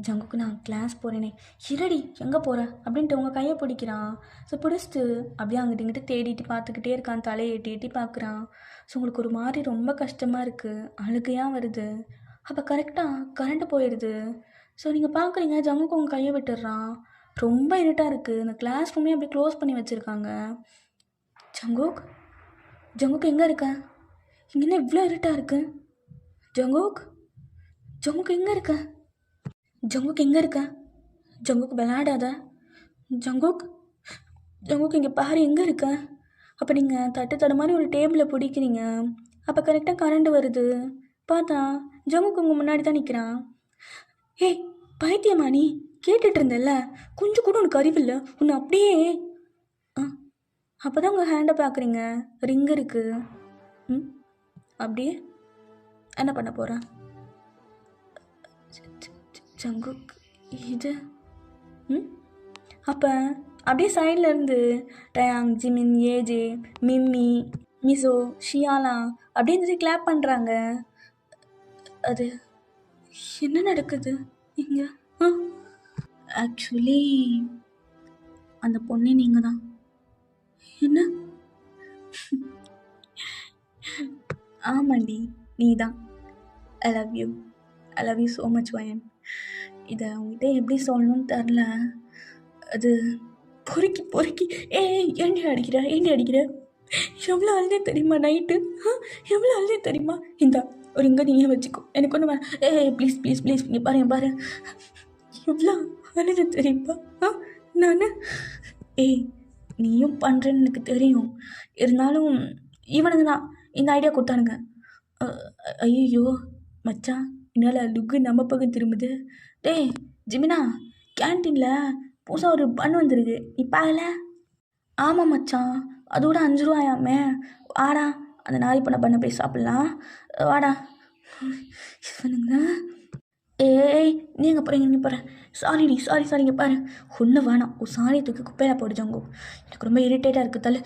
ஜங்குக்கு நான் கிளாஸ் போகிறேனே. இருடி எங்கே போகிற அப்படின்ட்டு உங்கள் கையை பிடிக்கிறான். ஸோ பிடிச்சிட்டு அப்படியே அங்கிட்ட இங்கிட்ட தேடிட்டு பார்த்துக்கிட்டே இருக்கான், தலையை எட்டி எட்டி பார்க்குறான். ஸோ உங்களுக்கு ஒரு மாதிரி ரொம்ப கஷ்டமாக இருக்குது, அழுகையாக வருது. அப்போ கரெக்டாக கரண்ட்டு போயிடுது. ஸோ நீங்கள் பார்க்குறீங்க, ஜங்குக்கு உங்கள் கையை விட்டுடுறான். ரொம்ப இருட்டாக இருக்குது. இந்த கிளாஸ் ரூமே அப்படியே க்ளோஸ் பண்ணி வச்சுருக்காங்க. ஜங்குக் எங்கே இருக்க? இங்கே என்ன இவ்வளோ இருட்டாக இருக்குது? ஜங்குக் எங்கே இருக்க? ஜங்குக் விளையாடாத. ஜங்குக் இங்கே பாரு எங்கே இருக்க? அப்போ நீங்கள் தட்டு மாதிரி ஒரு டேபிளை பிடிக்கிறீங்க. அப்போ கரெக்டாக கரண்ட் வருது. பார்த்தா ஜங்குக் உங்கள் முன்னாடி தான் நிற்கிறான். ஏய் பைத்தியமா நீ? கேட்டுட்டு இருந்தல்ல, கொஞ்சம் கூட உனக்கு அறிவில்லை, உன்னை அப்படியே. அப்போ தான் உங்கள் ஹேண்டை பார்க்குறீங்க, ரிங் இருக்குது. அப்படியே என்ன பண்ண போகிறேன்? ஜங்குக் இது அப்போ அப்படியே சைடில் இருந்து டயாங், ஜிமின், ஏஜே, மிம்மி, மிசோ, ஷியாலா அப்படின்னு கிளாப் பண்ணுறாங்க. அது என்ன நடக்குது இங்கே? ஆக்சுவலி அந்த பொண்ணே நீங்கள் தான். என்ன? ஆமாண்டி நீ தான். I love you so much வயன். இதை அவங்ககிட்ட எப்படி சொல்லணும்னு தெரில. அது பொறுக்கி ஏண்டி அடிக்கிற எவ்வளோ அழுதே தெரியுமா நைட்டு? எவ்வளோ அழுதே தெரியுமா? ஒரு இங்கே நீயே வச்சுக்கோ, எனக்கு ஒன்று ப்ளீஸ் இங்கே பாரு எவ்வளோ அழுது தெரியுமா? நான் நீயும் பண்ணுறேன்னு எனக்கு தெரியும், இருந்தாலும் இவனுங்க தான் இந்த ஐடியா கொடுத்தானுங்க. ஐயோ மச்சான், என்னால் லுக்கு நம்ம பக்கம் திரும்புது. ஜிமினா, கேன்டீனில் புதுசாக ஒரு பன் வந்துருக்கு, நீ பார்க்கல? ஆமாம் மச்சான், அதோட 5 ரூபாயாமே. வாடா அந்த நாரி பண்ண போய் சாப்பிட்லாம், வாடா. இவனுங்க நீ எங்கே போகிறீங்க? நீ போகிறேன். சாரி இங்கே பாரு, ஒன்று வேணாம், ஒரு சாரி தூக்கி குப்பையில் போடு ஜங்கு, எனக்கு ரொம்ப இரிட்டேட்டாக இருக்குது தலை.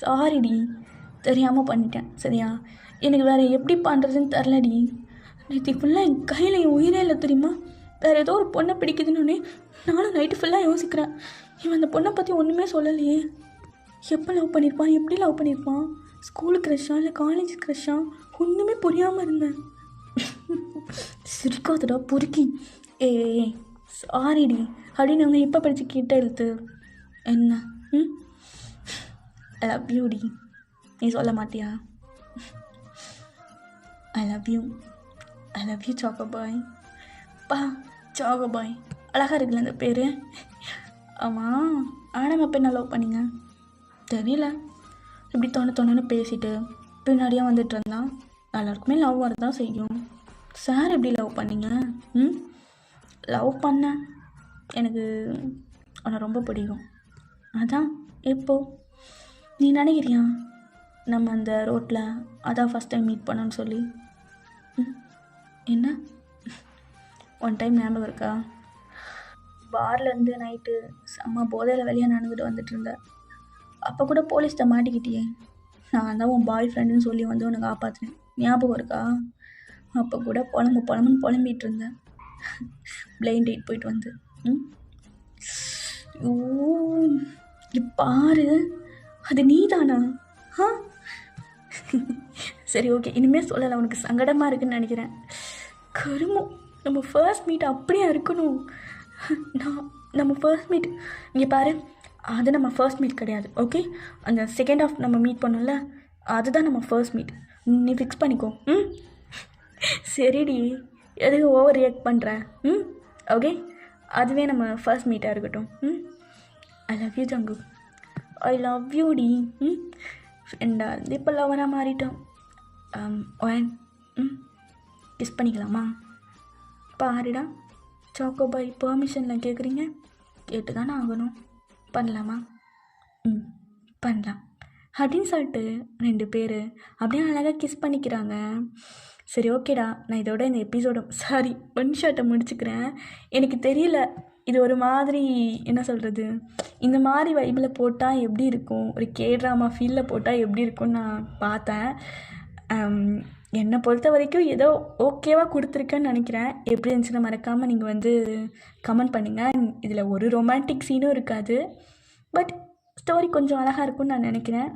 சாரிடி, தெரியாமல் பண்ணிட்டேன் சரியா? எனக்கு வேறு எப்படி பண்ணுறதுன்னு தெரிலடி. நேற்று ஃபுல்லாக என் கையில் என் உயிரே இல்லை தெரியுமா? வேறு ஏதோ ஒரு பொண்ணை பிடிக்குதுன்னு நானும் நைட்டு ஃபுல்லாக யோசிக்கிறேன். இவன் அந்த பொண்ணை பற்றி ஒன்றுமே சொல்லலையே. எப்போ லவ் பண்ணியிருப்பான், எப்படி லவ் பண்ணியிருப்பான், ஸ்கூலு க்ரஷ்ஷா இல்லை காலேஜ் க்ரஷ்ஷா, ஒன்றுமே புரியாமல் இருந்தேன். சிரிக்காதடா பொறுக்கி. சாரிடி அப்படின்னு அவங்க இப்போ படித்து கிட்ட இழுத்து என்ன? ஐ லவ் யூ டி, நீ சொல்ல மாட்டியா? I love you choco boy. Choco boy அழகாக இருக்குல்ல அந்த பேர். ஆமாம், ஆனால் அப்போ என்ன லவ் பண்ணிங்க தெரியல, இப்படி தோணுன்னு பேசிட்டு பின்னாடியே வந்துட்டு இருந்தான். எல்லாருக்குமே லவ் வரதான் செய்யும். சார் எப்படி லவ் பண்ணிங்க? லவ் பண்ணேன், எனக்கு அவனை ரொம்ப பிடிக்கும். அதான் எப்போ நீ நினைக்கிறியா நம்ம அந்த ரோட்டில் அதான் ஃபஸ்ட் டைம் மீட் பண்ணோன்னு சொல்லி? என்ன ஒன் டைம் ஞாபகம் இருக்கா? பார்லேருந்து நைட்டு செம்ம போதையில் வெளியே நடந்துட்டு வந்துட்டு இருந்தேன். அப்போ கூட போலீஸ்கிட்ட மாட்டிக்கிட்டியே, நான் தான் உன் பாய் ஃப்ரெண்டுன்னு சொல்லி வந்து உன்னை காப்பாற்றினேன், ஞாபகம் இருக்கா? அப்போ கூட புலம்பிட்டு இருந்தேன், பிளைண்ட் டேட் போயிட்டு வந்து. ஓ, பாரு, அது நீதானா? ஆ, சரி, ஓகே, இனிமேல் சொல்லலை, உனக்கு சங்கடமாக இருக்குன்னு நினைக்கிறேன். கருமம், நம்ம ஃபர்ஸ்ட் மீட் அப்படியே இருக்கணும். நான் நம்ம ஃபர்ஸ்ட் மீட் இங்கே பாரு, அது நம்ம ஃபர்ஸ்ட் மீட் கிடையாது, ஓகே? அந்த செகண்ட் ஆஃப் நம்ம மீட் பண்ணோம்ல, அதுதான் நம்ம ஃபர்ஸ்ட் மீட். நீ ஃபிக்ஸ் பண்ணிக்கோ. ம், சரிடி, எதுக்கு ஓவர் ரியாக்ட் பண்ணுற? ம், ஓகே, அதுவே நம்ம ஃபர்ஸ்ட் மீட்டாக இருக்கட்டும். ம், I love you Jungkook, I love you டி. ம், ஃப்ரெண்டாக இருந்து இப்போ லவராக மாறிட்டோம். ஒன், ம், கிஸ் பண்ணிக்கலாமா? பாருடா, சாக்கோபாய் பெர்மிஷனில் கேட்குறீங்க, கேட்டு தானே ஆகணும். பண்ணலாமா? ம், பண்ணலாம் அப்படின்னு சொல்லிட்டு 2 பேர் அப்படியே அழகாக கிஸ் பண்ணிக்கிறாங்க. சரி, ஓகேடா, நான் இதோட இந்த எபிசோட ஒன் ஷாட்டை முடிச்சுக்கிறேன். எனக்கு தெரியல, இது ஒரு மாதிரி என்ன சொல்கிறது, இந்த மாதிரி வைபில் போட்டால் எப்படி இருக்கும், ஒரு ட்ராமா ஃபீலில் போட்டால் எப்படி இருக்கும்னு நான் பார்த்தேன். என்னை பொறுத்த வரைக்கும் ஏதோ ஓகேவாக கொடுத்துருக்கேன்னு நினைக்கிறேன். எப்படி இருந்துச்சுன்னு மறக்காமல் நீங்கள் கமெண்ட் பண்ணுங்கள். இதில் ஒரு ரொமான்டிக் சீனும் இருக்காது, பட் ஸ்டோரி கொஞ்சம் அழகாக இருக்கும்னு நான் நினைக்கிறேன்.